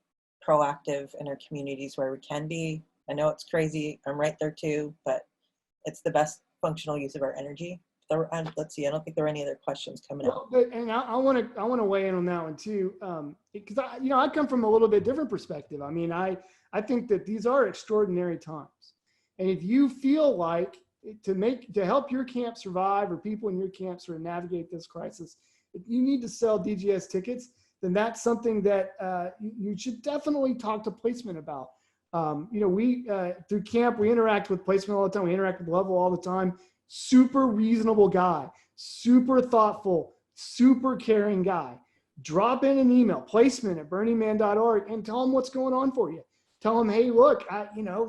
proactive in our communities where we can be. I know it's crazy. I'm right there too, but it's the best functional use of our energy. Let's see. I don't think there are any other questions coming up. And I want to weigh in on that one too, because I come from a little bit different perspective. I mean, I think that these are extraordinary times, and if you feel like to help your camp survive, or people in your camp sort of navigate this crisis, if you need to sell DGS tickets, then that's something that you should definitely talk to placement about. You know, we through camp, we interact with placement all the time. We interact with Level all the time. Super reasonable guy, super thoughtful, super caring guy. Drop in an email, placement@burningman.org, and tell them what's going on for you. Tell them, hey, look,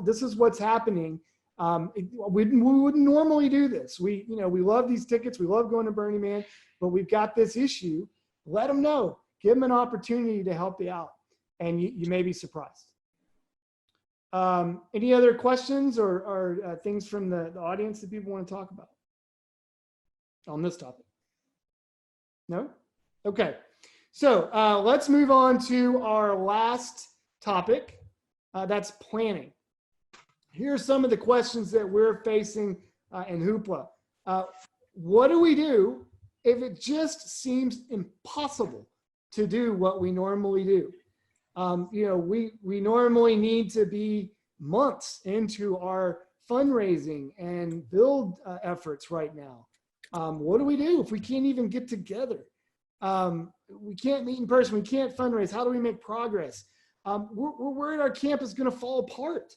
this is what's happening. We wouldn't normally do this. We love these tickets. We love going to Burning Man, but we've got this issue. Let them know. Give them an opportunity to help you out, and you may be surprised. Any other questions or things from the audience that people want to talk about on this topic? No? Okay. So let's move on to our last topic. That's planning. Here are some of the questions that we're facing in Hoopla. What do we do if it just seems impossible to do what we normally do? We normally need to be months into our fundraising and build efforts right now. What do we do if we can't even get together? We can't meet in person. We can't fundraise. How do we make progress? We're worried our camp is going to fall apart.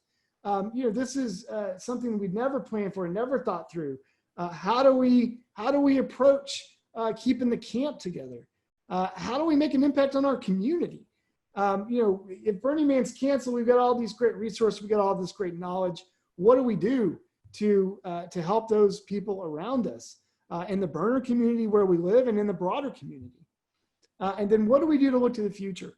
This is something we'd never planned for, never thought through. How do we approach keeping the camp together? How do we make an impact on our community? If Burning Man's canceled, we've got all these great resources, we've got all this great knowledge. What do we do to help those people around us in the burner community where we live and in the broader community? And then what do we do to look to the future?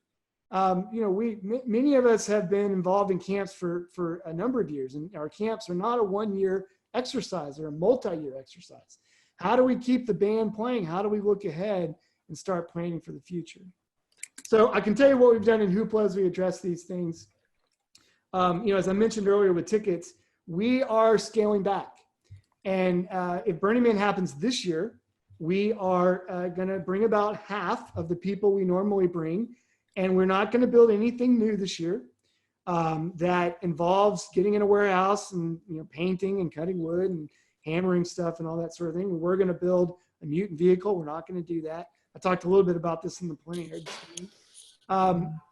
Many of us have been involved in camps for a number of years, and our camps are not a one-year exercise, they're a multi-year exercise. How do we keep the band playing? How do we look ahead and start planning for the future? So I can tell you what we've done in Hoopla as we address these things. As I mentioned earlier with tickets, we are scaling back. And if Burning Man happens this year, we are going to bring about half of the people we normally bring. And we're not going to build anything new this year that involves getting in a warehouse and painting and cutting wood and hammering stuff and all that sort of thing. We're going to build a mutant vehicle. We're not going to do that. I talked a little bit about this in the plenary.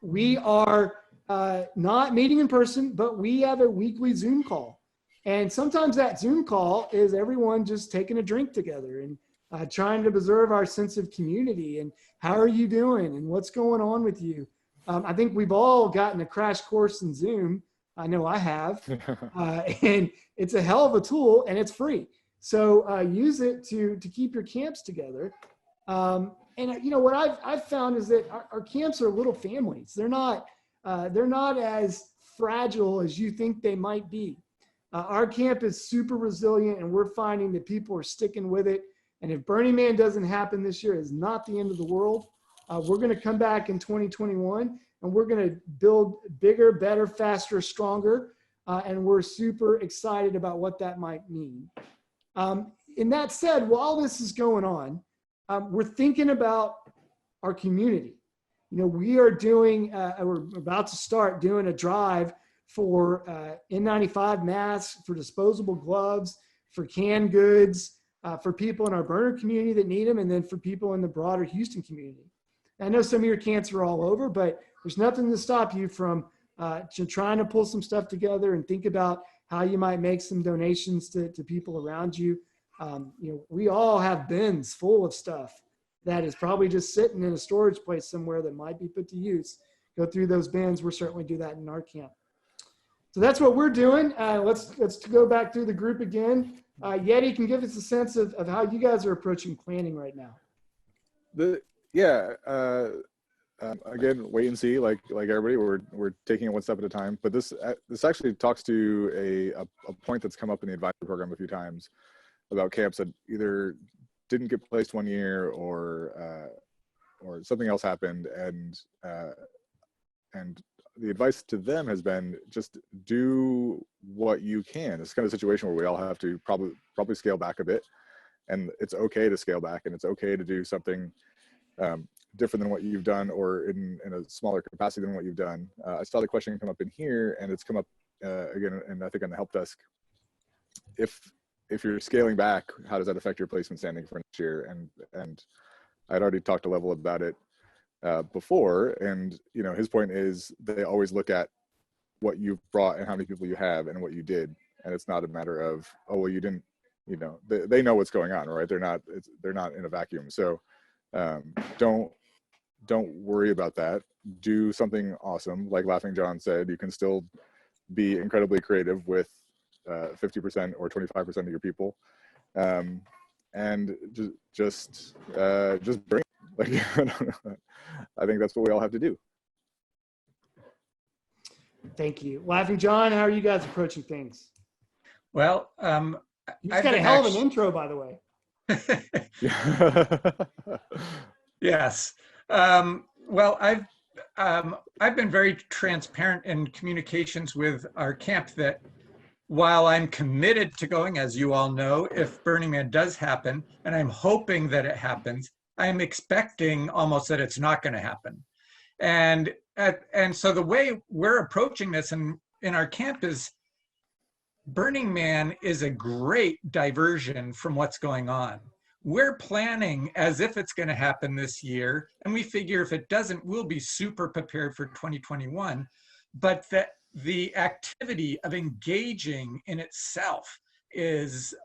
We are not meeting in person, but we have a weekly Zoom call. And sometimes that Zoom call is everyone just taking a drink together and trying to preserve our sense of community and how are you doing and what's going on with you. I think we've all gotten a crash course in Zoom. I know I have. And it's a hell of a tool and it's free. So use it to keep your camps together. What I've found is that our camps are little families. They're not as fragile as you think they might be. Our camp is super resilient, and we're finding that people are sticking with it. And if Burning Man doesn't happen this year, it's not the end of the world. We're going to come back in 2021, and we're going to build bigger, better, faster, stronger. And we're super excited about what that might mean. In that said, while this is going on, we're thinking about our community. We are doing, we're about to start doing a drive for N95 masks, for disposable gloves, for canned goods, for people in our burner community that need them, and then for people in the broader Houston community. I know some of your camps are all over, but there's nothing to stop you from trying to pull some stuff together and think about how you might make some donations to people around you. We all have bins full of stuff that is probably just sitting in a storage place somewhere that might be put to use. Go through those bins. We'll certainly do that in our camp. So that's what we're doing. Let's go back through the group again. Yeti can give us a sense of how you guys are approaching planning right now. Again, wait and see. Like everybody, we're taking it one step at a time. But this actually talks to a point that's come up in the advisory program a few times about camps that either didn't get placed one year or something else happened, and the advice to them has been just do what you can. It's kind of a situation where we all have to probably scale back a bit, and it's okay to scale back, and it's okay to do something different than what you've done, or in a smaller capacity than what you've done. I saw the question come up in here, and it's come up again, and I think on the help desk. If you're scaling back, how does that affect your placement standing for next year? And I'd already talked to Level about it before, and his point is they always look at what you've brought and how many people you have and what you did, and it's not a matter of, oh well, you didn't, they know what's going on, right? They're not in a vacuum. So don't worry about that. Do something awesome. Like Laughing John said, you can still be incredibly creative with 50% or 25% of your people, and just bring it. Like, I think that's what we all have to do. Thank you. Laughing John, how are you guys approaching things? Well, You've I've got a been hell of an intro, by the way. Yes. Well, I've been very transparent in communications with our camp that while I'm committed to going, as you all know, if Burning Man does happen, and I'm hoping that it happens, I'm expecting almost that it's not going to happen. And so the way we're approaching this in our camp is Burning Man is a great diversion from what's going on. We're planning as if it's going to happen this year, and we figure if it doesn't, we'll be super prepared for 2021. But that the activity of engaging in itself is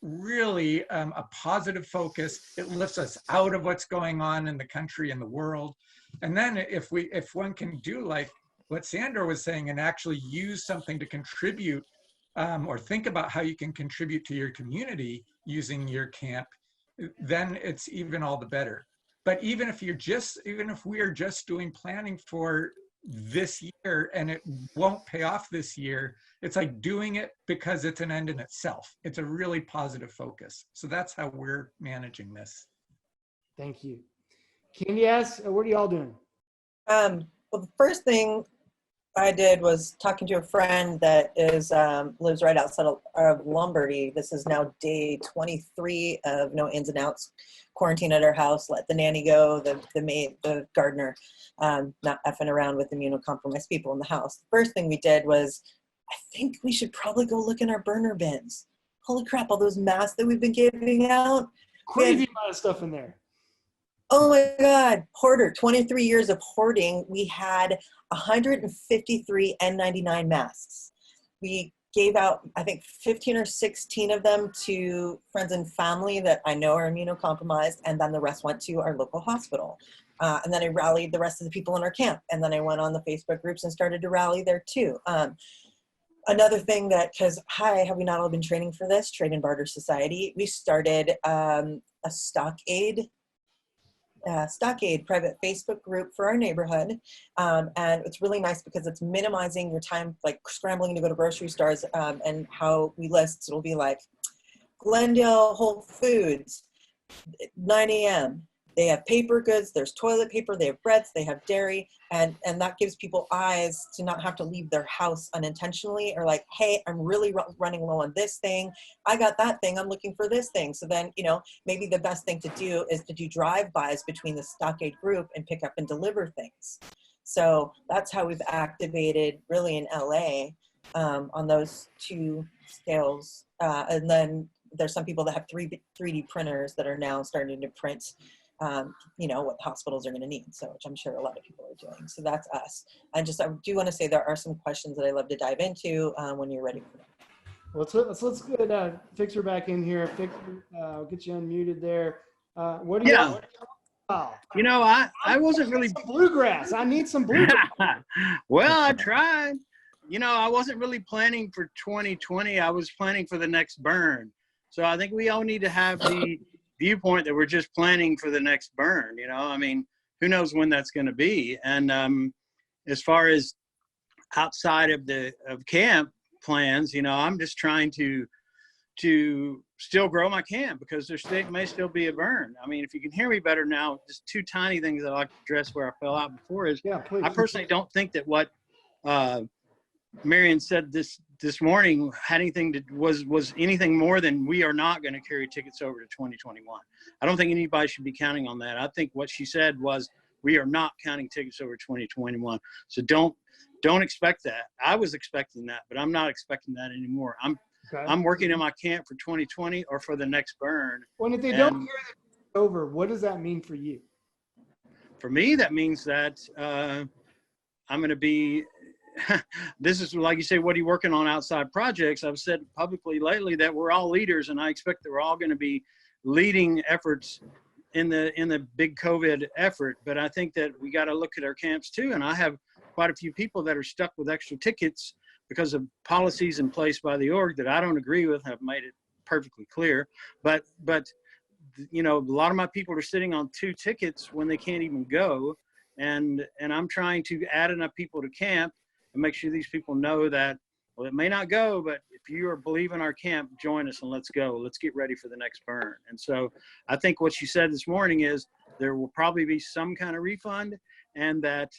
really a positive focus. It lifts us out of what's going on in the country and the world. And then if one can do like what Sandor was saying and actually use something to contribute, or think about how you can contribute to your community using your camp, then it's even all the better. But even if we are just doing planning for this year and it won't pay off this year, it's like doing it because it's an end in itself. It's a really positive focus. So that's how we're managing this. Thank you. Candy S, what are y'all doing? Well, the first thing I did was talking to a friend that is lives right outside of Lombardy. This is now day 23 of no ins and outs, quarantine at our house, let the nanny go, the maid, the gardener, not effing around with immunocompromised people in the house. The first thing we did was, I think we should probably go look in our burner bins. Holy crap, all those masks that we've been giving out. Crazy amount of stuff in there. Oh my God, hoarder, 23 years of hoarding. We had 153 N95 masks. We gave out, I think, 15 or 16 of them to friends and family that I know are immunocompromised, and then the rest went to our local hospital. And then I rallied the rest of the people in our camp, and then I went on the Facebook groups and started to rally there too. Another thing that, because, have we not all been training for this? Trade and Barter Society. We started a stockade private Facebook group for our neighborhood. And it's really nice because it's minimizing your time, like scrambling to go to grocery stores, and how we list, it'll be like Glendale Whole Foods, 9 a.m. They have paper goods, there's toilet paper, they have breads, they have dairy, and that gives people eyes to not have to leave their house unintentionally, or like, hey, I'm really running low on this thing. I got that thing, I'm looking for this thing. So then, maybe the best thing to do is to do drive-bys between the stockade group and pick up and deliver things. So that's how we've activated really in LA on those two scales. And then there's some people that have 3D printers that are now starting to print what hospitals are going to need, so which I'm sure a lot of people are doing. So that's us. And I do want to say there are some questions that I love to dive into when you're ready for them. Let's get Fixer back in here. I'll get you unmuted there. What do you? Yeah. I wasn't really bluegrass. I need some bluegrass. Well, I tried. I wasn't really planning for 2020. I was planning for the next burn. So I think we all need to have the viewpoint that we're just planning for the next burn. Who knows when that's going to be. And as far as outside of camp plans, I'm just trying to still grow my camp because there may still be a burn. If you can hear me better now, just two tiny things that I'd like to address where I fell out before is, yeah, please. I personally don't think that what Marion said this morning had was anything more than we are not going to carry tickets over to 2021. I don't think anybody should be counting on that. I think what she said was we are not counting tickets over 2021. So don't expect that. I was expecting that, but I'm not expecting that anymore. I'm working in my camp for 2020 or for the next burn. When if they don't carry the over, what does that mean for you? For me, that means that I'm going to be. This is like you say, what are you working on outside projects? I've said publicly lately that we're all leaders, and I expect that we're all going to be leading efforts in the big COVID effort. But I think that we got to look at our camps too. And I have quite a few people that are stuck with extra tickets because of policies in place by the org that I don't agree with. I've made it perfectly clear, but you know, a lot of my people are sitting on 2 tickets when they can't even go. And I'm trying to add enough people to camp and make sure these people know that, well, it may not go, but if you are believing our camp, join us and let's go. Let's get ready for the next burn. And so I think what she said this morning is there will probably be some kind of refund, and that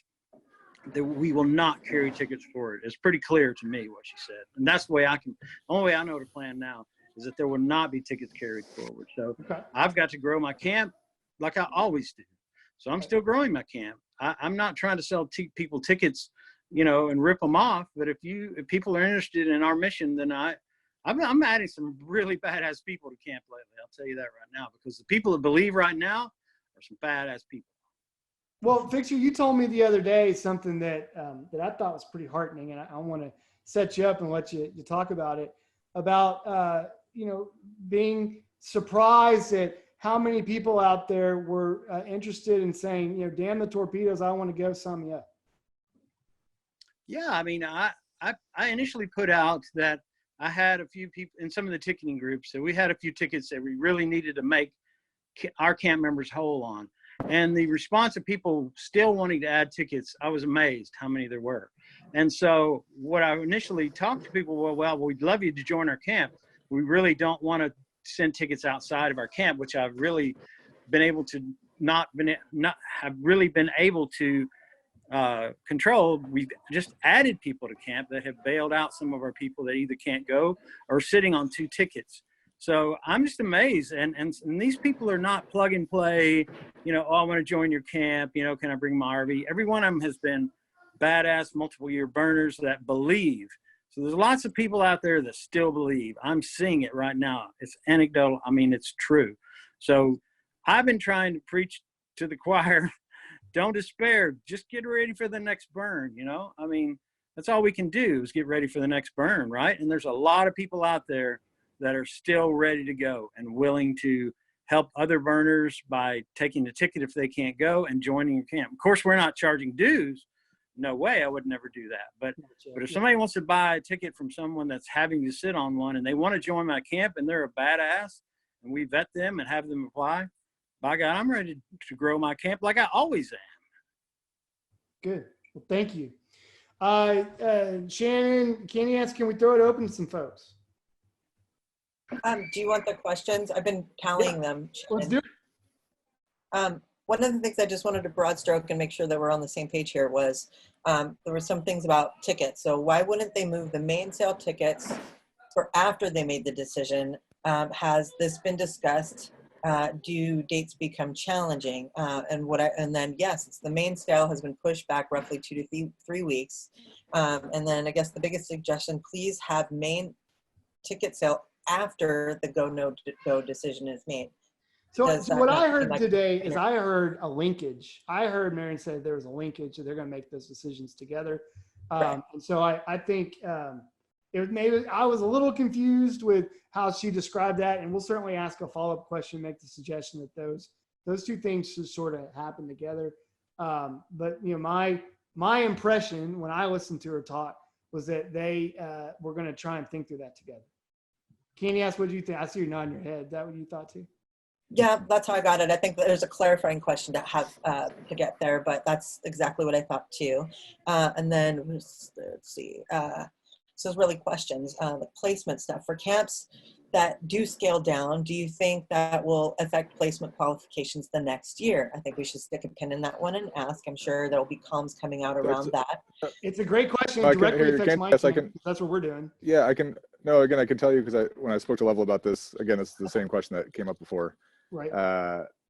we will not carry tickets forward. It's pretty clear to me what she said. And that's the way the only way I know to plan now is that there will not be tickets carried forward. So Okay. I've got to grow my camp like I always do. So I'm still growing my camp. I'm not trying to sell people tickets, you know, and rip them off. But if people are interested in our mission, then I'm adding some really badass people to camp lately. I'll tell you that right now, because the people that believe right now are some badass people. Well, Fixer, you told me the other day something that that I thought was pretty heartening, and I want to set you up and let you talk about it, about you know, being surprised at how many people out there were interested in saying, you know, damn the torpedoes, I want to go sign me up. Yeah, I mean, I initially put out that I had a few people in some of the ticketing groups, so we had a few tickets that we really needed to make our camp members whole on. And the response of people still wanting to add tickets, I was amazed how many there were. And so what I initially talked to people, well, we'd love you to join our camp. We really don't want to send tickets outside of our camp, which I've really been able to not have really been able to control. We've just added people to camp that have bailed out some of our people that either can't go or sitting on 2 tickets. So I'm just amazed. And these people are not plug and play, you know, oh, I want to join your camp, you know, can I bring my RV? Every one of them has been badass multiple year burners that believe. So there's lots of people out there that still believe. I'm seeing it right now. It's anecdotal. I mean, it's true. So I've been trying to preach to the choir, don't despair, just get ready for the next burn, you know? I mean, that's all we can do is get ready for the next burn, right? And there's a lot of people out there that are still ready to go and willing to help other burners by taking the ticket if they can't go and joining your camp. Of course, we're not charging dues. No way, I would never do that. But if somebody wants to buy a ticket from someone that's having to sit on one and they want to join my camp and they're a badass and we vet them and have them apply, by God, I'm ready to grow my camp like I always am. Good. Well, thank you. Shannon, can we throw it open to some folks? Do you want the questions? I've been tallying them. Let's do it. One of the things I just wanted to broad stroke and make sure that we're on the same page here was there were some things about tickets. So why wouldn't they move the main sale tickets for after they made the decision? Has this been discussed? Do dates become challenging? And then yes, it's the main sale has been pushed back roughly 2 to 3 weeks. And then I guess the biggest suggestion, please have main ticket sale after the go no go decision is made. So what I heard today is I heard a linkage. I heard Marion say there was a linkage, and they're going to make those decisions together. Right. And so I think it was maybe I was a little confused with how she described that, and we'll certainly ask a follow-up question, make the suggestion that those 2 things should sort of happen together. But you know, my impression when I listened to her talk was that they were going to try and think through that together. Candy asked, what do you think? I see you nodding your head. Is that what you thought too? Yeah, that's how I got it. I think there's a clarifying question to have to get there, but that's exactly what I thought too. And then let's see. So it's really questions. The placement stuff for camps that do scale down. Do you think that will affect placement qualifications the next year? I think we should stick a pin in that one and ask. I'm sure there will be comms coming out around that. It's a great question. It directly affects my camp. That's what we're doing. Yeah, I can. No, again, I can tell you because when I spoke to Level about this, again, it's the same question that came up before. Right.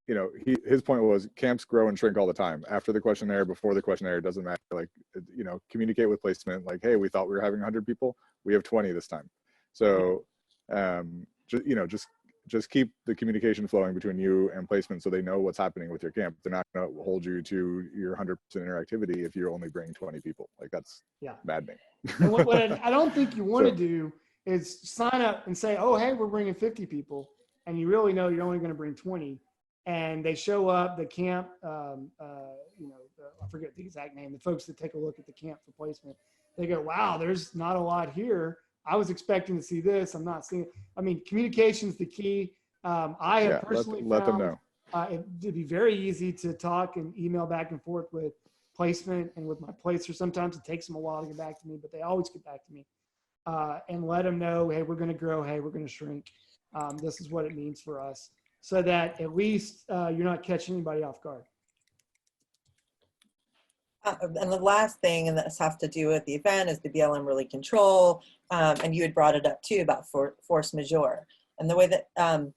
You know, his point was camps grow and shrink all the time. After the questionnaire, before the questionnaire, it doesn't matter. Like, you know, communicate with placement. Like, hey, we thought we were having 100 people. We have 20 this time. So, you know, just keep the communication flowing between you and placement so they know what's happening with your camp. They're not going to hold you to your 100% interactivity if you only bring 20 people. Like, that's maddening. And what I don't think you want to do is sign up and say, oh, hey, we're bringing 50 people. And you really know you're only going to bring 20. And they show up, the camp, you know, I forget the exact name, the folks that take a look at the camp for placement, they go, wow, there's not a lot here. I was expecting to see this. I'm not seeing it. I mean, communication's the key. I have personally let them found know. it'd be very easy to talk and email back and forth with placement and with my placer. Sometimes it takes them a while to get back to me, but they always get back to me, and let them know, hey, we're going to grow. Hey, we're going to shrink. This is what it means for us, so that at least you're not catching anybody off guard. And the last thing, and this has to do with the event, is the BLM really control. And you had brought it up too about force majeure. And the way that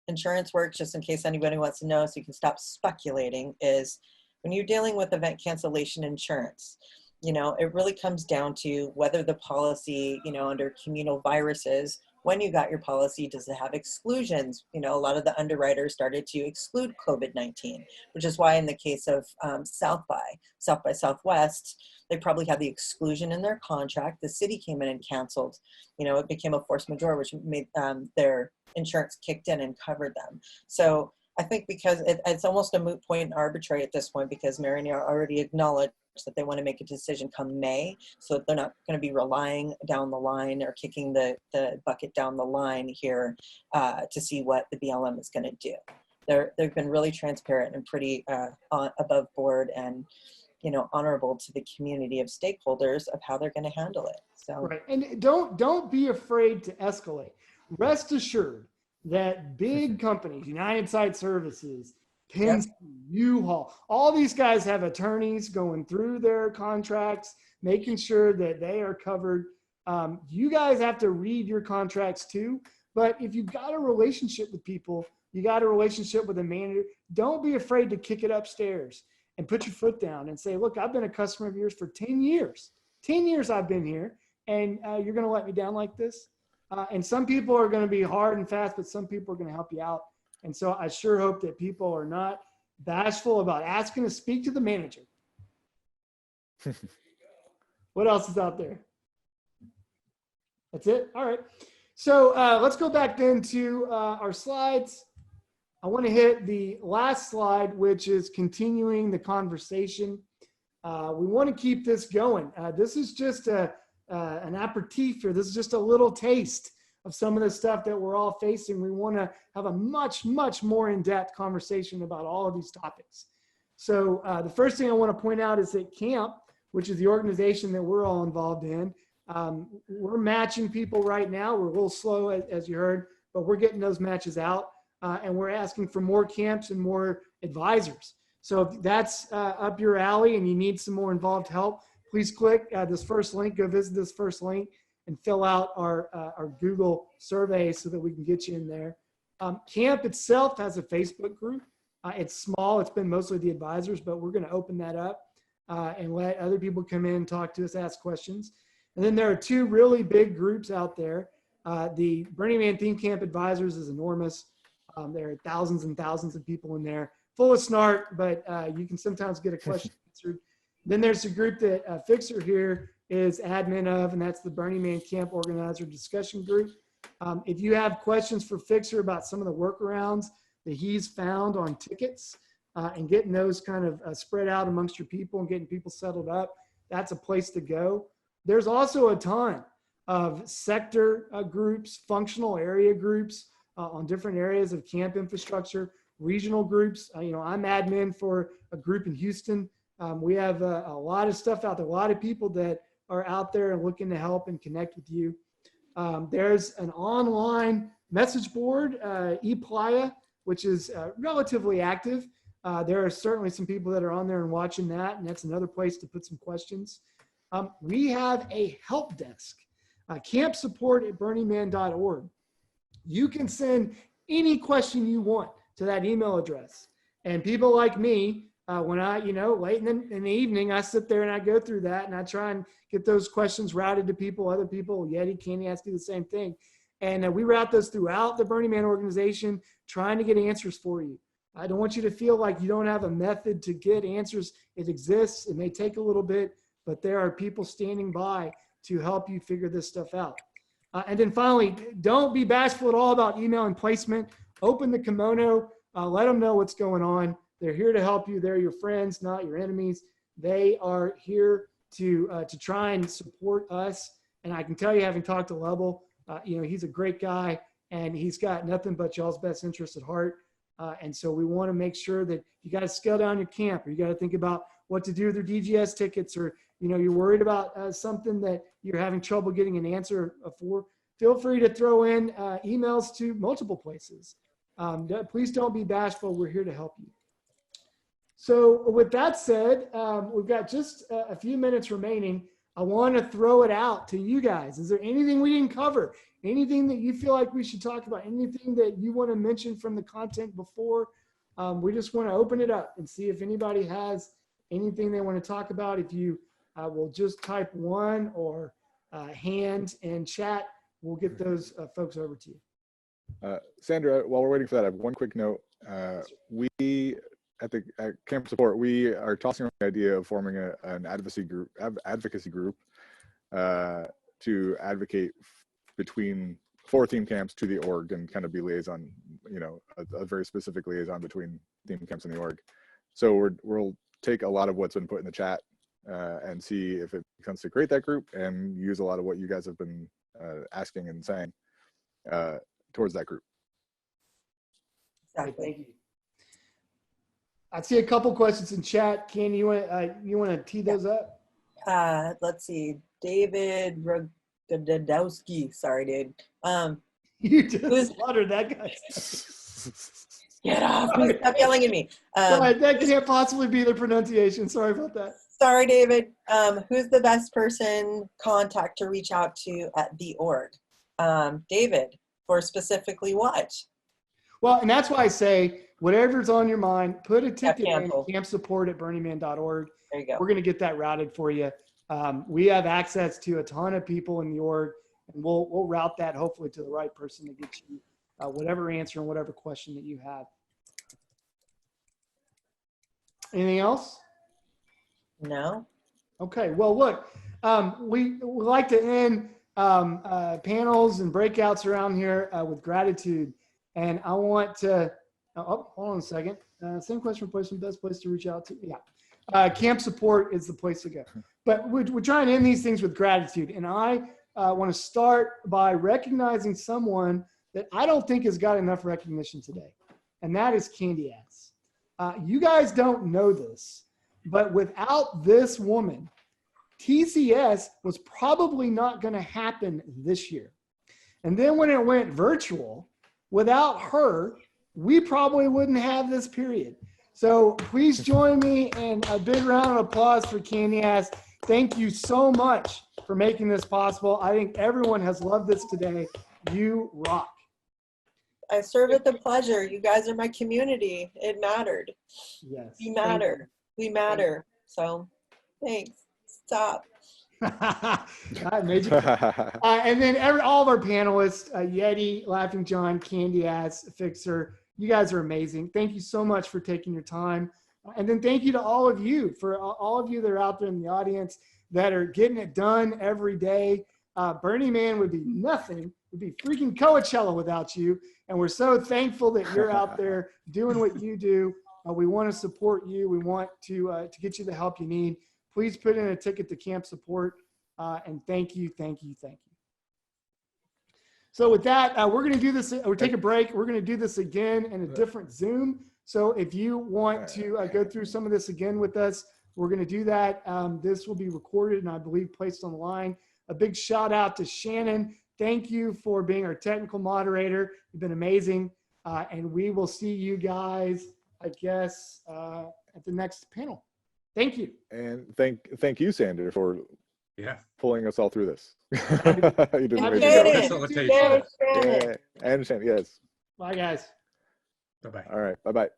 insurance works, just in case anybody wants to know, so you can stop speculating, is when you're dealing with event cancellation insurance, you know, it really comes down to whether the policy, you know, under communal viruses, when you got your policy, does it have exclusions? You know, a lot of the underwriters started to exclude COVID-19, which is why in the case of South by Southwest, they probably had the exclusion in their contract. The city came in and canceled. You know, it became a force majeure, which made their insurance kicked in and covered them. So I think because it's almost a moot point and arbitrary at this point, because Marinier already acknowledged that they want to make a decision come May, so that they're not going to be relying down the line or kicking the bucket down the line here to see what the BLM is going to do. They've been really transparent and pretty above board and, you know, honorable to the community of stakeholders of how they're going to handle it. So right, and don't be afraid to escalate. Rest assured that big companies, United Site Services, Penske, U-Haul, all these guys have attorneys going through their contracts, making sure that they are covered. You guys have to read your contracts too. But if you've got a relationship with people, you got a relationship with a manager, don't be afraid to kick it upstairs and put your foot down and say, look, I've been a customer of yours for 10 years. 10 years I've been here, and you're going to let me down like this? And some people are going to be hard and fast, but some people are going to help you out. And so I sure hope that people are not bashful about asking to speak to the manager. What else is out there? That's it? All right. So let's go back then to our slides. I want to hit the last slide, which is continuing the conversation. We want to keep this going. This is just an aperitif here. This is just a little taste of some of the stuff that we're all facing. We want to have a much, much more in-depth conversation about all of these topics. So the first thing I want to point out is that CAMP, which is the organization that we're all involved in, we're matching people right now. We're a little slow, as you heard, but we're getting those matches out, and we're asking for more camps and more advisors. So if that's up your alley and you need some more involved help, please click this first link, go visit this first link, and fill out our Google survey so that we can get you in there. CAMP itself has a Facebook group. It's small. It's been mostly the advisors, but we're going to open that up and let other people come in, talk to us, ask questions. And then there are two really big groups out there. The Burning Man Theme Camp Advisors is enormous. There are thousands and thousands of people in there, full of snark, but you can sometimes get a question answered. Then there's a group that Fixer here is admin of, and that's the Burning Man Camp Organizer Discussion Group. If you have questions for Fixer about some of the workarounds that he's found on tickets and getting those kind of spread out amongst your people and getting people settled up, that's a place to go. There's also a ton of sector groups, functional area groups on different areas of camp infrastructure, regional groups. You know, I'm admin for a group in Houston. We have a lot of stuff out there, a lot of people that are out there and looking to help and connect with you. There's an online message board, ePlaya, which is relatively active. There are certainly some people that are on there and watching that, and that's another place to put some questions. We have a help desk, campsupport@burningman.org. You can send any question you want to that email address. And people like me, when I, late in the evening, I sit there and I go through that and I try and get those questions routed to people, other people. Yeti, Candy, I do the same thing. And we route those throughout the Burning Man organization, trying to get answers for you. I don't want you to feel like you don't have a method to get answers. It exists. It may take a little bit, but there are people standing by to help you figure this stuff out. And then finally, don't be bashful at all about email and placement. Open the kimono. Let them know what's going on. They're here to help you. They're your friends, not your enemies. They are here to try and support us. And I can tell you, having talked to Lovell, he's a great guy, and he's got nothing but y'all's best interest at heart. And so we want to make sure that you got to scale down your camp, or you got to think about what to do with your DGS tickets, or you're worried about something that you're having trouble getting an answer for. Feel free to throw in emails to multiple places. Please don't be bashful. We're here to help you. So with that said, we've got just a few minutes remaining. I want to throw it out to you guys. Is there anything we didn't cover? Anything that you feel like we should talk about? Anything that you want to mention from the content before? We just want to open it up and see if anybody has anything they want to talk about. If you will just type 1 or hand in chat, we'll get those folks over to you. Sandra, while we're waiting for that, I have one quick note. We at Camp Support, we are tossing around the idea of forming an advocacy group to advocate for theme camps to the org, and kind of be liaison, a very specific liaison between theme camps and the org. So we'll take a lot of what's been put in the chat and see if it makes sense to create that group, and use a lot of what you guys have been asking and saying towards that group. Exactly. Thank you. I see a couple questions in chat. Ken, you want to tee those up? Let's see. David Rogodowski. Sorry, dude. You just slaughtered that guy. Get off me. Stop yelling at me. That can't possibly be the pronunciation. Sorry about that. Sorry, David. Who's the best person contact to reach out to at the org? David, for specifically what? Well, and that's why I say, whatever's on your mind, put a ticket in cancel. campsupport@burninman.org. There you go. We're going to get that routed for you. We have access to a ton of people in the org, and we'll route that hopefully to the right person to get you whatever answer and whatever question that you have. Anything else? No. Okay. Well, look, we like to end panels and breakouts around here with gratitude. And I want to, hold on a second. Same question for person, best place to reach out to. Yeah. Camp Support is the place to go. But we're trying to end these things with gratitude. And I want to start by recognizing someone that I don't think has got enough recognition today. And that is Candy Ass. You guys don't know this, but without this woman, TCS was probably not going to happen this year. And then when it went virtual, without her, we probably wouldn't have this period. So please join me in a big round of applause for Candy Ass. Thank you so much for making this possible. I think everyone has loved this today. You rock. I serve at the pleasure. You guys are my community. It mattered. Yes. We matter. We matter. So thanks. Stop. I made you. And then all of our panelists, Yeti, Laughing John, Candy Ass, Fixer, you guys are amazing. Thank you so much for taking your time. And then thank you to all of you, for all of you that are out there in the audience that are getting it done every day. Burning Man would be nothing. Would be freaking Coachella without you. And we're so thankful that you're out there doing what you do. We want to support you. We want to get you the help you need. Please put in a ticket to Camp Support. And thank you, thank you, thank you. So with that, we're going to do this. We'll take a break. We're going to do this again in a different Zoom. So if you want to go through some of this again with us, we're going to do that. This will be recorded and I believe placed on the line. A big shout out to Shannon. Thank you for being our technical moderator. You've been amazing. And we will see you guys, I guess, at the next panel. Thank you. And thank you, Sandra, for pulling us all through this. You did amazing. Facilitation. Yeah, I understand. Yes. Bye, guys. Bye-bye. All right. Bye-bye.